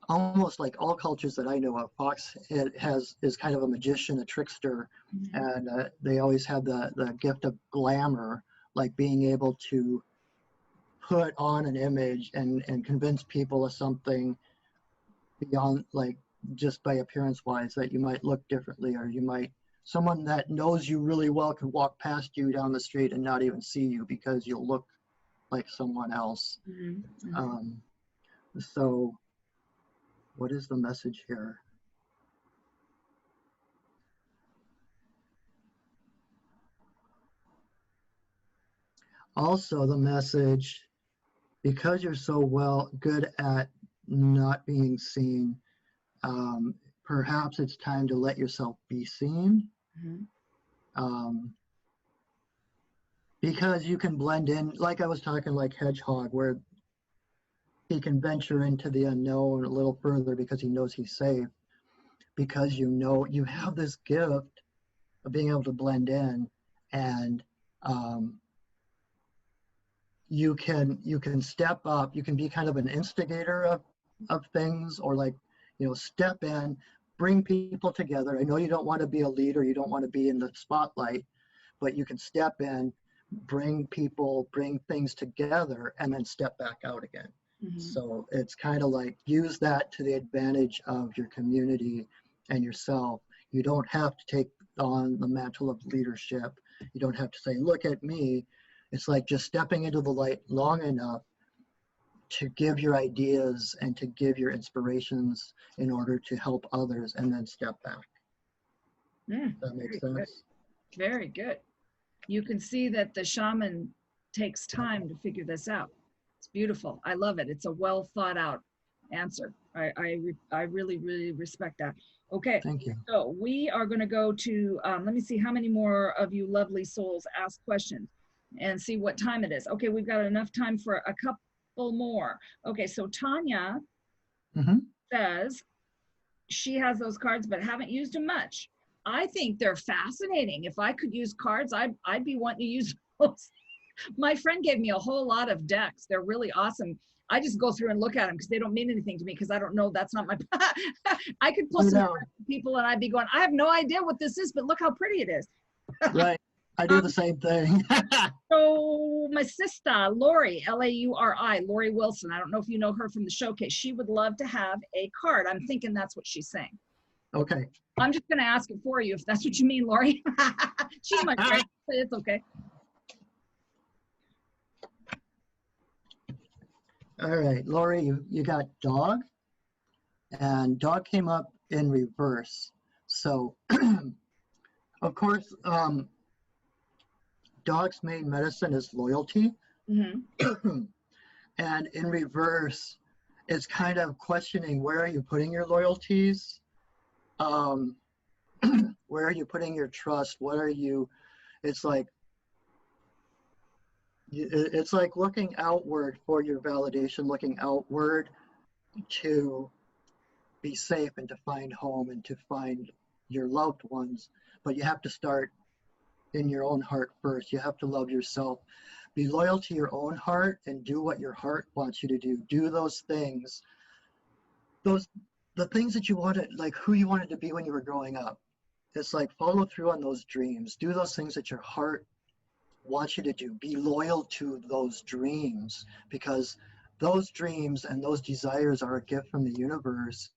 almost like all cultures that I know of, Fox is kind of a magician, a trickster, and they always have the gift of glamour, like being able to put on an image and convince people of something beyond, like, just by appearance wise, that you might look differently, or someone that knows you really well could walk past you down the street and not even see you because you'll look like someone else. So what is the message here? Also, the message, because you're so good at not being seen, perhaps it's time to let yourself be seen. Because you can blend in, like I was talking, like Hedgehog, where he can venture into the unknown a little further because he knows he's safe. Because you have this gift of being able to blend in, and you can step up. You can be kind of an instigator of things, or, like, step in, bring people together. I know you don't want to be a leader, you don't want to be in the spotlight, but you can step in, bring people, bring things together, and then step back out again. So it's kind of like, use that to the advantage of your community and yourself. You don't have to take on the mantle of leadership. You don't have to say, look at me. It's like just stepping into the light long enough to give your ideas and to give your inspirations in order to help others, and then step back. Does that make sense? Good. Very good. You can see that the shaman takes time to figure this out. It's beautiful. I love it. It's a well thought out answer. I really, really respect that. Okay. Thank you. So we are going to go to, let me see how many more of you lovely souls ask questions and see what time it is. Okay, we've got enough time for a couple more. Okay, so Tanya says she has those cards but haven't used them much. I think they're fascinating. If I could use cards, I'd be wanting to use those. My friend gave me a whole lot of decks. They're really awesome. I just go through and look at them because they don't mean anything to me, because I don't know. That's not my I could pull some people and I'd be going, I have no idea what this is, but look how pretty it is. Right. I do the same thing. So my sister, Lori, Lauri, Lori Wilson, I don't know if you know her from the showcase. She would love to have a card. I'm thinking that's what she's saying. Okay. I'm just going to ask it for you if that's what you mean, Lori. She's my friend. It's okay. All right, Lori, you got dog, and dog came up in reverse. So, of course, dog's main medicine is loyalty. And in reverse, it's kind of questioning, where are you putting your loyalties? Where are you putting your trust? What are you, it's like looking outward for your validation, looking outward to be safe and to find home and to find your loved ones. But you have to start in your own heart first. You have to love yourself. Be loyal to your own heart and do what your heart wants you to do. Do those things, the things that you wanted, like who you wanted to be when you were growing up. It's like follow through on those dreams. Do those things that your heart wants you to do. Be loyal to those dreams, because those dreams and those desires are a gift from the universe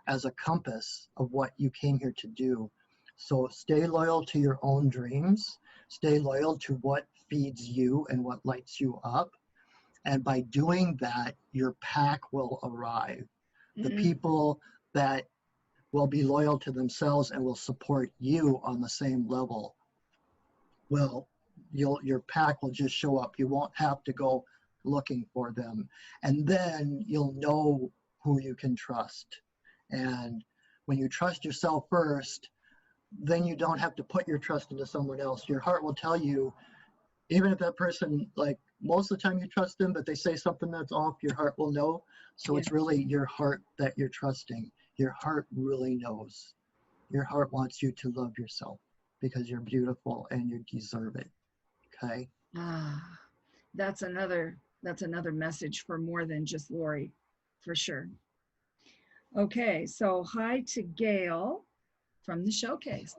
as a compass of what you came here to do. So stay loyal to your own dreams. Stay loyal to what feeds you and what lights you up. And by doing that, your pack will arrive. The people that will be loyal to themselves and will support you on the same level, well, your pack will just show up. You won't have to go looking for them. And then you'll know who you can trust. And when you trust yourself first, then you don't have to put your trust into someone else. Your heart will tell you, even if that person, like most of the time you trust them, but they say something that's off, your heart will know. So it's really your heart that you're trusting. Your heart really knows. Your heart wants you to love yourself because you're beautiful and you deserve it. Okay. That's another message for more than just Lori, for sure. Okay, so hi to Gail from the showcase.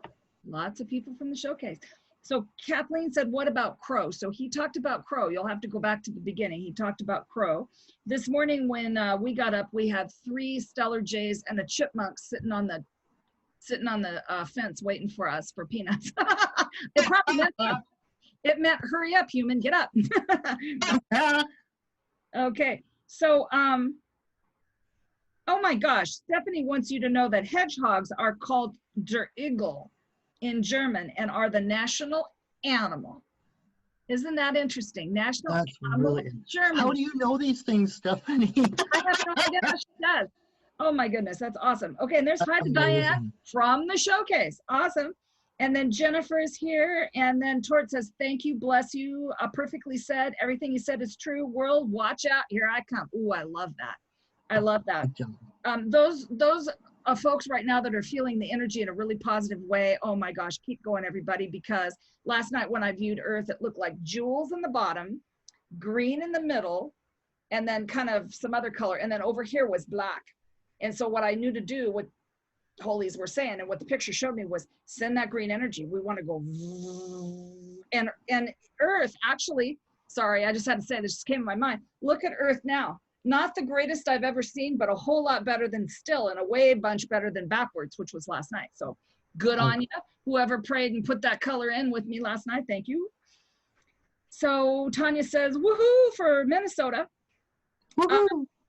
Lots of people from the showcase. So Kathleen said, what about Crow? So he talked about Crow. You'll have to go back to the beginning. He talked about Crow. This morning when we got up, we had 3 stellar jays and a chipmunk sitting on the fence waiting for us for peanuts. It probably meant it meant hurry up, human, get up. Okay, so oh my gosh, Stephanie wants you to know that hedgehogs are called der Igel in German and are the national animal. Isn't that interesting? National animal in German. How do you know these things, Stephanie? I have no idea how she does. Oh my goodness, that's awesome. Okay, and there's hi to Diane from the showcase. Awesome. And then Jennifer is here. And then Tort says, thank you, bless you. Perfectly said. Everything you said is true. World, watch out. Here I come. Ooh, I love that. I love that. Those folks right now that are feeling the energy in a really positive way, oh my gosh, keep going, everybody, because last night when I viewed Earth, it looked like jewels in the bottom, green in the middle, and then kind of some other color. And then over here was black. And so what I knew to do, what holies were saying, and what the picture showed me was send that green energy. We want to go. And Earth, actually, sorry, I just had to say, this just came to my mind. Look at Earth now. Not the greatest I've ever seen, but a whole lot better than still, and a way bunch better than backwards, which was last night. So good on you. Whoever prayed and put that color in with me last night, thank you. So Tanya says, woohoo for Minnesota.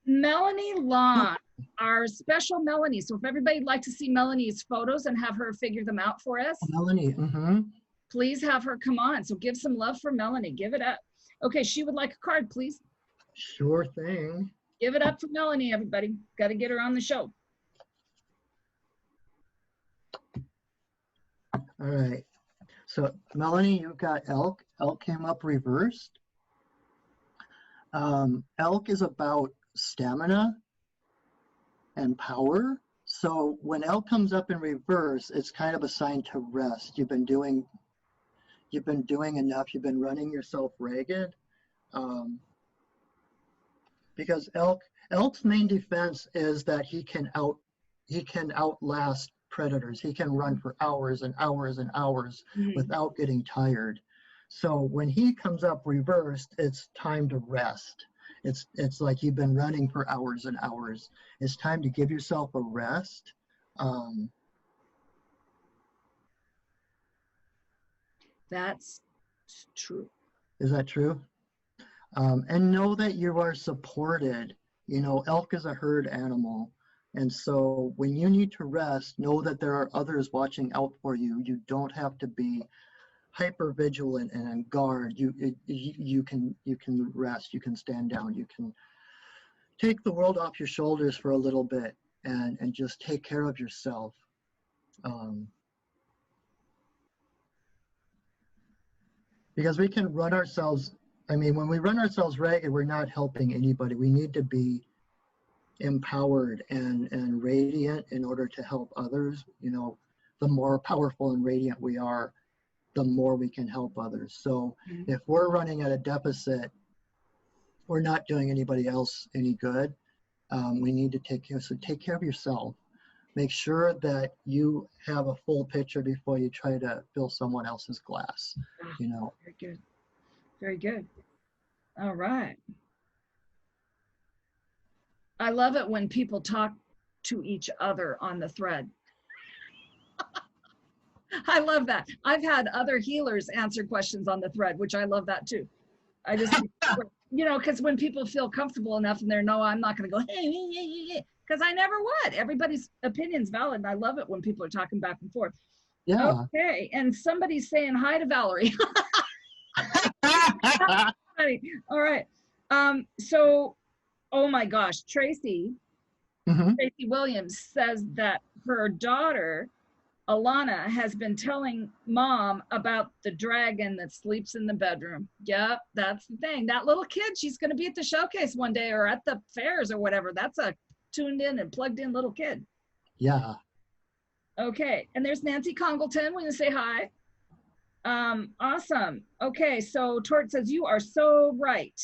Melanie Long, our special Melanie. So if everybody'd like to see Melanie's photos and have her figure them out for us, Melanie, please have her come on. So give some love for Melanie. Give it up. Okay, she would like a card, please. Sure thing. Give it up for Melanie, everybody. Got to get her on the show. All right. So Melanie, you've got elk. Elk came up reversed. Elk is about stamina and power. So when elk comes up in reverse, it's kind of a sign to rest. You've been doing enough. You've been running yourself ragged. Because elk's main defense is that he can outlast predators. He can run for hours and hours and hours without getting tired. So when he comes up reversed, it's time to rest. It's like you've been running for hours and hours. It's time to give yourself a rest. That's true. Is that true? And know that you are supported. You know, elk is a herd animal. And so when you need to rest, know that there are others watching out for you. You don't have to be hyper vigilant and on guard. You can rest, you can stand down, you can take the world off your shoulders for a little bit and just take care of yourself. Because we can run ourselves, I mean, when we run ourselves ragged, we're not helping anybody. We need to be empowered and radiant in order to help others. You know, the more powerful and radiant we are, the more we can help others. So if we're running at a deficit, we're not doing anybody else any good. We need to take care of yourself. Make sure that you have a full picture before you try to fill someone else's glass, you know. Very good. Very good. All right. I love it when people talk to each other on the thread. I love that. I've had other healers answer questions on the thread, which I love that too. I just, you know, because when people feel comfortable enough and they're, no, I'm not going to go, hey, because I never would. Everybody's opinion's valid. And I love it when people are talking back and forth. Yeah. Okay. And somebody's saying hi to Valerie. All right. So, oh my gosh, Tracy Williams says that her daughter, Alana, has been telling mom about the dragon that sleeps in the bedroom. Yep, that's the thing. That little kid, she's going to be at the showcase one day or at the fairs or whatever. That's a tuned in and plugged in little kid. Yeah. Okay, and there's Nancy Congleton. Want to say hi? Awesome. Okay, so Tort says, you are so right.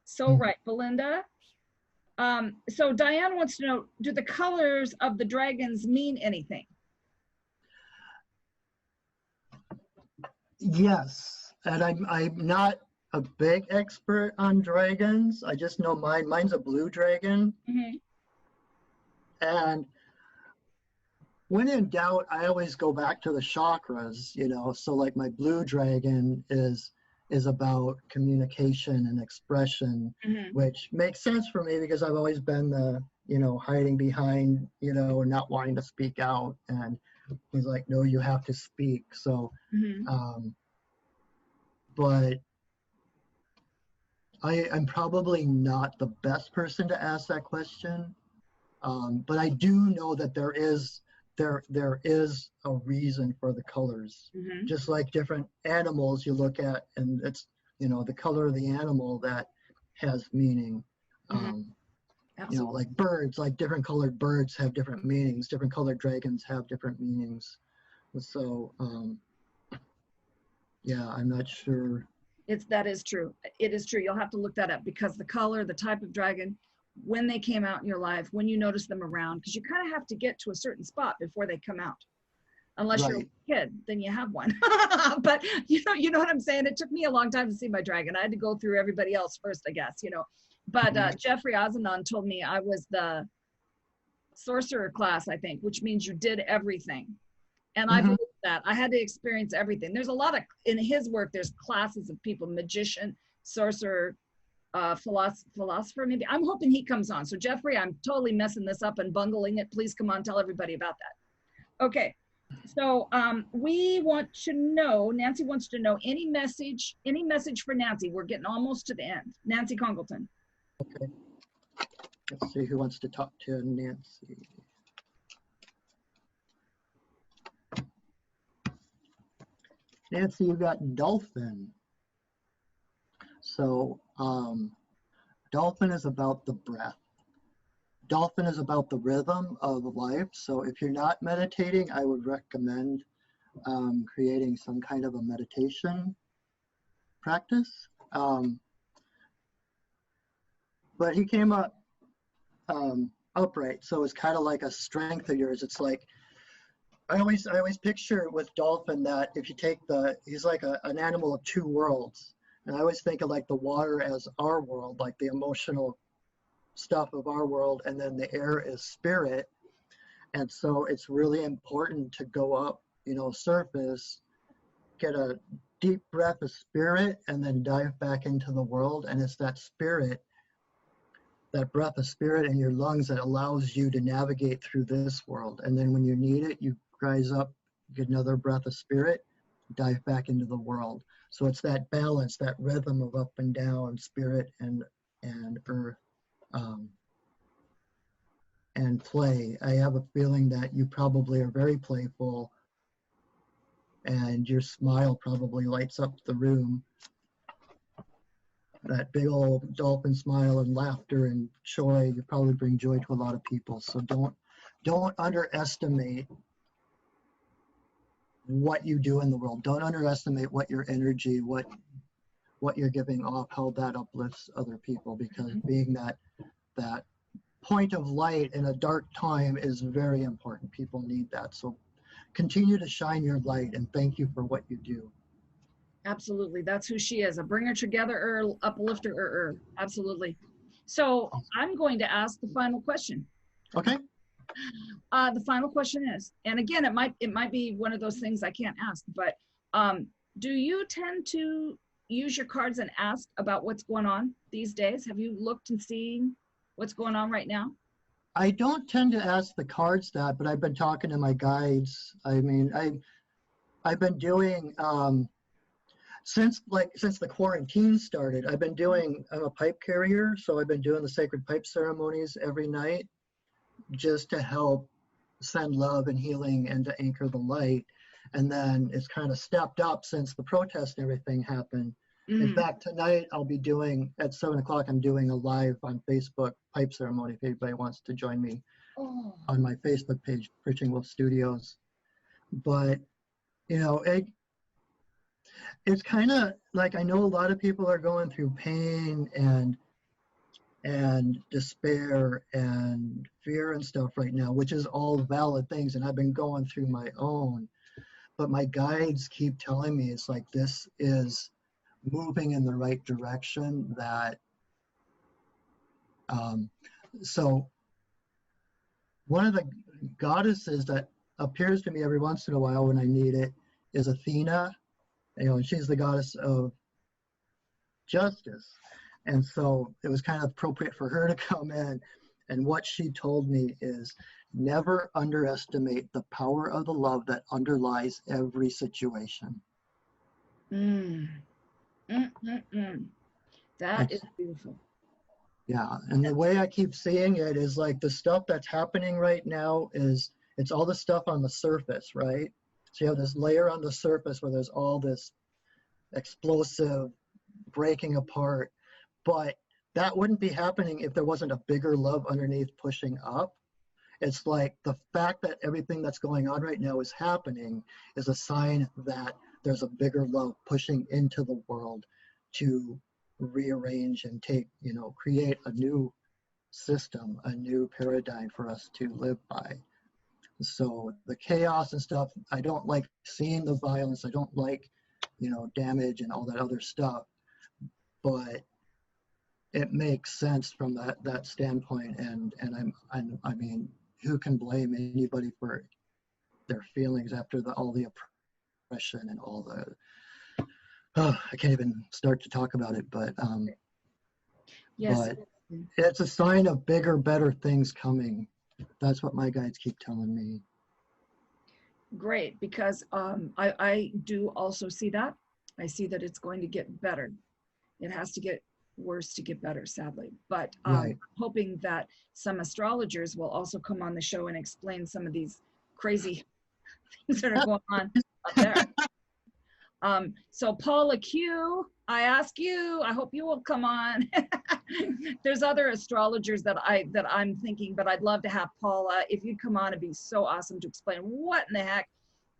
So right, Belinda. So Diane wants to know, do the colors of the dragons mean anything? Yes, and I'm not a big expert on dragons. I just know mine's a blue dragon. And when in doubt, I always go back to the chakras, you know. So like my blue dragon is about communication and expression, which makes sense for me because I've always been the, you know, hiding behind, you know, or not wanting to speak out. And he's like, no, you have to speak. So, but I'm probably not the best person to ask that question. But I do know that there is a reason for the colors. Just like different animals you look at, and it's, you know, the color of the animal that has meaning. You know, like birds, like different colored birds have different meanings. Different colored dragons have different meanings. So, yeah, I'm not sure. That is true. It is true. You'll have to look that up because the color, the type of dragon, when they came out in your life, when you notice them around, because you kind of have to get to a certain spot before they come out. Unless you're a kid, then you have one. But you know what I'm saying? It took me a long time to see my dragon. I had to go through everybody else first, I guess, you know. But Jeffrey Ozanon told me I was the sorcerer class, I think, which means you did everything. And I believe that. I had to experience everything. There's a lot of, in his work, there's classes of people, magician, sorcerer, philosopher, maybe. I'm hoping he comes on. So Jeffrey, I'm totally messing this up and bungling it. Please come on, tell everybody about that. Okay. So we want to know, Nancy wants to know any message for Nancy. We're getting almost to the end. Nancy Congleton. Okay. Let's see who wants to talk to Nancy. Nancy, you got Dolphin. So Dolphin is about the breath. Dolphin is about the rhythm of life. So if you're not meditating, I would recommend creating some kind of a meditation practice. But he came up upright, so it's kind of like a strength of yours. It's like, I always picture with Dolphin that if you take he's like an animal of two worlds. And I always think of like the water as our world, like the emotional stuff of our world, and then the air is spirit. And so it's really important to go up, you know, surface, get a deep breath of spirit, and then dive back into the world. And it's that spirit, that breath of spirit in your lungs that allows you to navigate through this world. And then when you need it, you rise up, get another breath of spirit, dive back into the world. So it's that balance, that rhythm of up and down, spirit and earth, and play. I have a feeling that you probably are very playful, and your smile probably lights up the room. That big old dolphin smile and laughter and joy, you probably bring joy to a lot of people. So don't underestimate what you do in the world. Don't underestimate what your energy, what you're giving off, how that uplifts other people, because being that point of light in a dark time is very important. People need that. So continue to shine your light, and thank you for what you do. Absolutely. That's who she is. A bringer together, uplifter. Absolutely. So I'm going to ask the final question. Okay. The final question is, and again, it might be one of those things I can't ask, but do you tend to use your cards and ask about what's going on these days? Have you looked and seen what's going on right now? I don't tend to ask the cards that, but I've been talking to my guides. I mean, I've been doing since the quarantine started. I've been doing. I'm a pipe carrier, so I've been doing the sacred pipe ceremonies every night, just to help send love and healing and to anchor the light. And then it's kind of stepped up since the protest and everything happened. In fact, tonight I'll be doing, at 7 o'clock, I'm doing a live on Facebook pipe ceremony if anybody wants to join me on my Facebook page, Perching Wolf Studios. But, you know, it's kind of like, I know a lot of people are going through pain and despair and fear and stuff right now, which is all valid things. And I've been going through my own, but my guides keep telling me it's like, this is moving in the right direction. That so one of the goddesses that appears to me every once in a while when I need it is Athena. You know, she's the goddess of justice. And so it was kind of appropriate for her to come in. And what she told me is, never underestimate the power of the love that underlies every situation. That is beautiful. Yeah, and the way I keep seeing it is like the stuff that's happening right now is, it's all the stuff on the surface, right? So you have this layer on the surface where there's all this explosive breaking apart, but that wouldn't be happening if there wasn't a bigger love underneath pushing up. It's like the fact that everything that's going on right now is happening is a sign that there's a bigger love pushing into the world to rearrange and create a new system, a new paradigm for us to live by. So the chaos and stuff, I don't like seeing the violence. I don't like, damage and all that other stuff, but it makes sense from that standpoint. And I mean, who can blame anybody for their feelings after all the oppression and all the, I can't even start to talk about it, but yes, but it's a sign of bigger, better things coming. That's what my guides keep telling me. Great, because I do also see that. I see that it's going to get better. It has to get worse to get better, sadly. But Right. I'm hoping that some astrologers will also come on the show and explain some of these crazy things that are going on up there. So Paula Q, I ask you, I hope you will come on. There's other astrologers that I'm thinking, but I'd love to have Paula. If you'd come on, it'd be so awesome to explain what in the heck.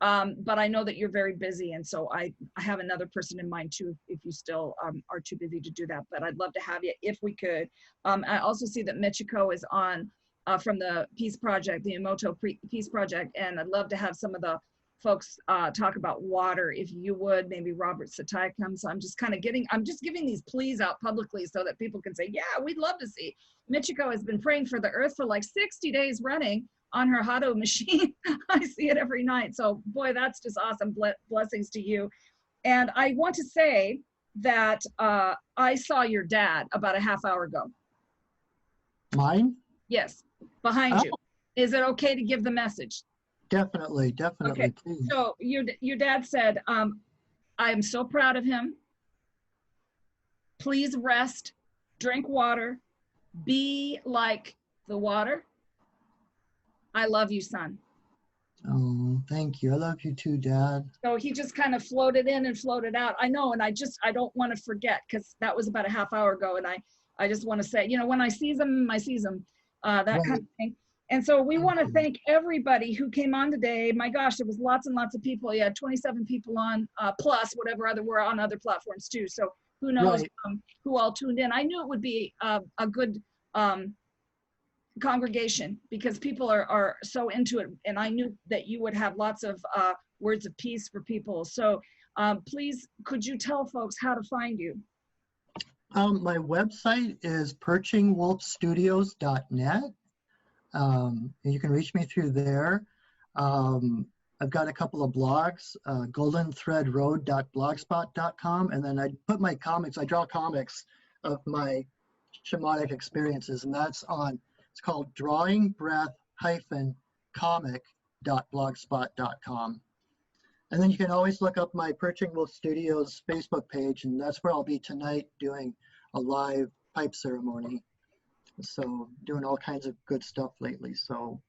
But I know that you're very busy, and so I have another person in mind too, if you still are too busy to do that. But I'd love to have you if we could. I also see that Michiko is on from the Peace Project, the Emoto Peace Project, and I'd love to have some of the folks talk about water, if you would. Maybe Robert Satai comes. So I'm just giving these pleas out publicly so that people can say, yeah, we'd love to see. Michiko has been praying for the earth for like 60 days running on her Hado machine. I see it every night. So boy, that's just awesome. Blessings to you. And I want to say that I saw your dad about a half hour ago. Mine? Yes, behind you. Is it okay to give the message? Definitely, Okay. please. So your dad said, I am so proud of him. Please rest, drink water, be like the water. I love you, son. Oh, thank you. I love you too, Dad. So he just kind of floated in and floated out. I know, and I don't want to forget, because that was about a half hour ago, and I just want to say, when I sees him, that Right. kind of thing. And so we want to you. thank everybody who came on today. My gosh, there was lots and lots of people. You had 27 people on, plus whatever other were on other platforms too. So who knows Right. who all tuned in. I knew it would be a good congregation because people are so into it. And I knew that you would have lots of words of peace for people. So please, could you tell folks how to find you? My website is perchingwolfstudios.net. And you can reach me through there. I've got a couple of blogs, goldenthreadroad.blogspot.com, and then I put my comics, I draw comics of my shamanic experiences, and that's on, it's called drawing-comic.blogspot.com. And then you can always look up my Perching Wolf Studios Facebook page, and that's where I'll be tonight doing a live pipe ceremony. So doing all kinds of good stuff lately. So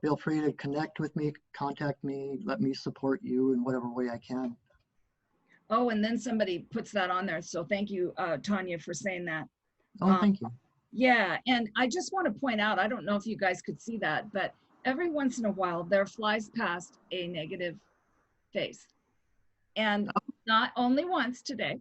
feel free to connect with me, contact me, let me support you in whatever way I can. Oh, and then somebody puts that on there. So thank you, Tanya, for saying that. Oh, thank you. Yeah, and I just want to point out, I don't know if you guys could see that, but every once in a while there flies past a negative face. And not only once today.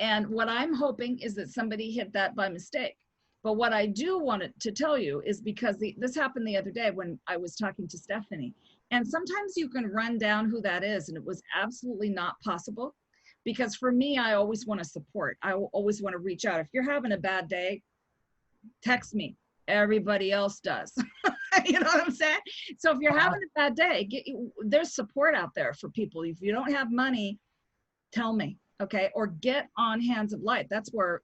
And what I'm hoping is that somebody hit that by mistake. But what I do want to tell you is because this happened the other day when I was talking to Stephanie. And sometimes you can run down who that is, and it was absolutely not possible. Because for me, I always want to support. I always want to reach out. If you're having a bad day, text me. Everybody else does. You know what I'm saying? So if you're having a bad day, there's support out there for people. If you don't have money, tell me, okay? Or get on Hands of Light. That's where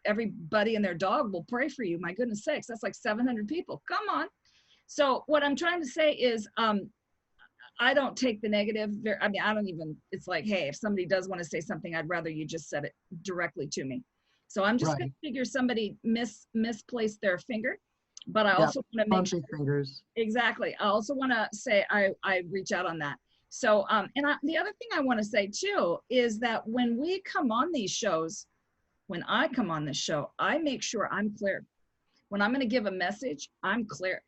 everybody and their dog will pray for you. My goodness sakes, that's like 700 people. Come on. So what I'm trying to say is, I don't take the negative. I mean, I don't even, it's like, hey, if somebody does want to say something, I'd rather you just said it directly to me. So I'm just going to figure somebody misplaced their finger, but I also want to make sure, fingers. Exactly. I also want to say I reach out on that. So, the other thing I want to say too is that when we come on these shows, when I come on this show, I make sure I'm clear. When I'm going to give a message, I'm clear.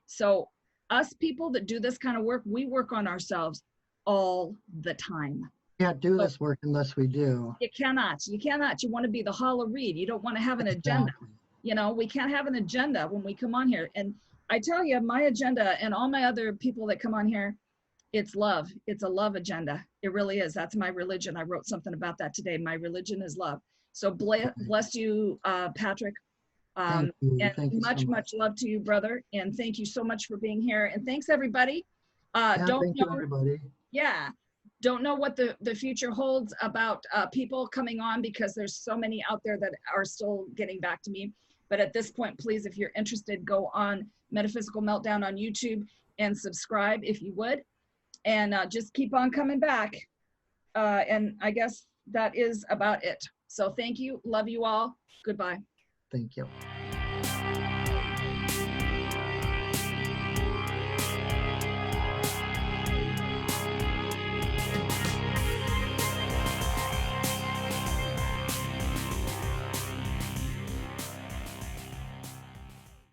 So us people that do this kind of work, we work on ourselves all the time. Can't do this work unless we do. You cannot. You want to be the Hall of Reed. You don't want to have an agenda. You know, we can't have an agenda when we come on here. And I tell you, my agenda and all my other people that come on here, it's love. It's a love agenda. It really is. That's my religion. I wrote something about that today. My religion is love. So bless you, Patrick. Thank you. And much love to you, brother. And thank you so much for being here. And thanks, everybody. Thank you, everybody. Yeah. Don't know what the future holds about people coming on, because there's so many out there that are still getting back to me. But at this point, please, if you're interested, go on Metaphysical Meltdown on YouTube and subscribe if you would. And just keep on coming back. And I guess that is about it. So thank you. Love you all. Goodbye. Thank you.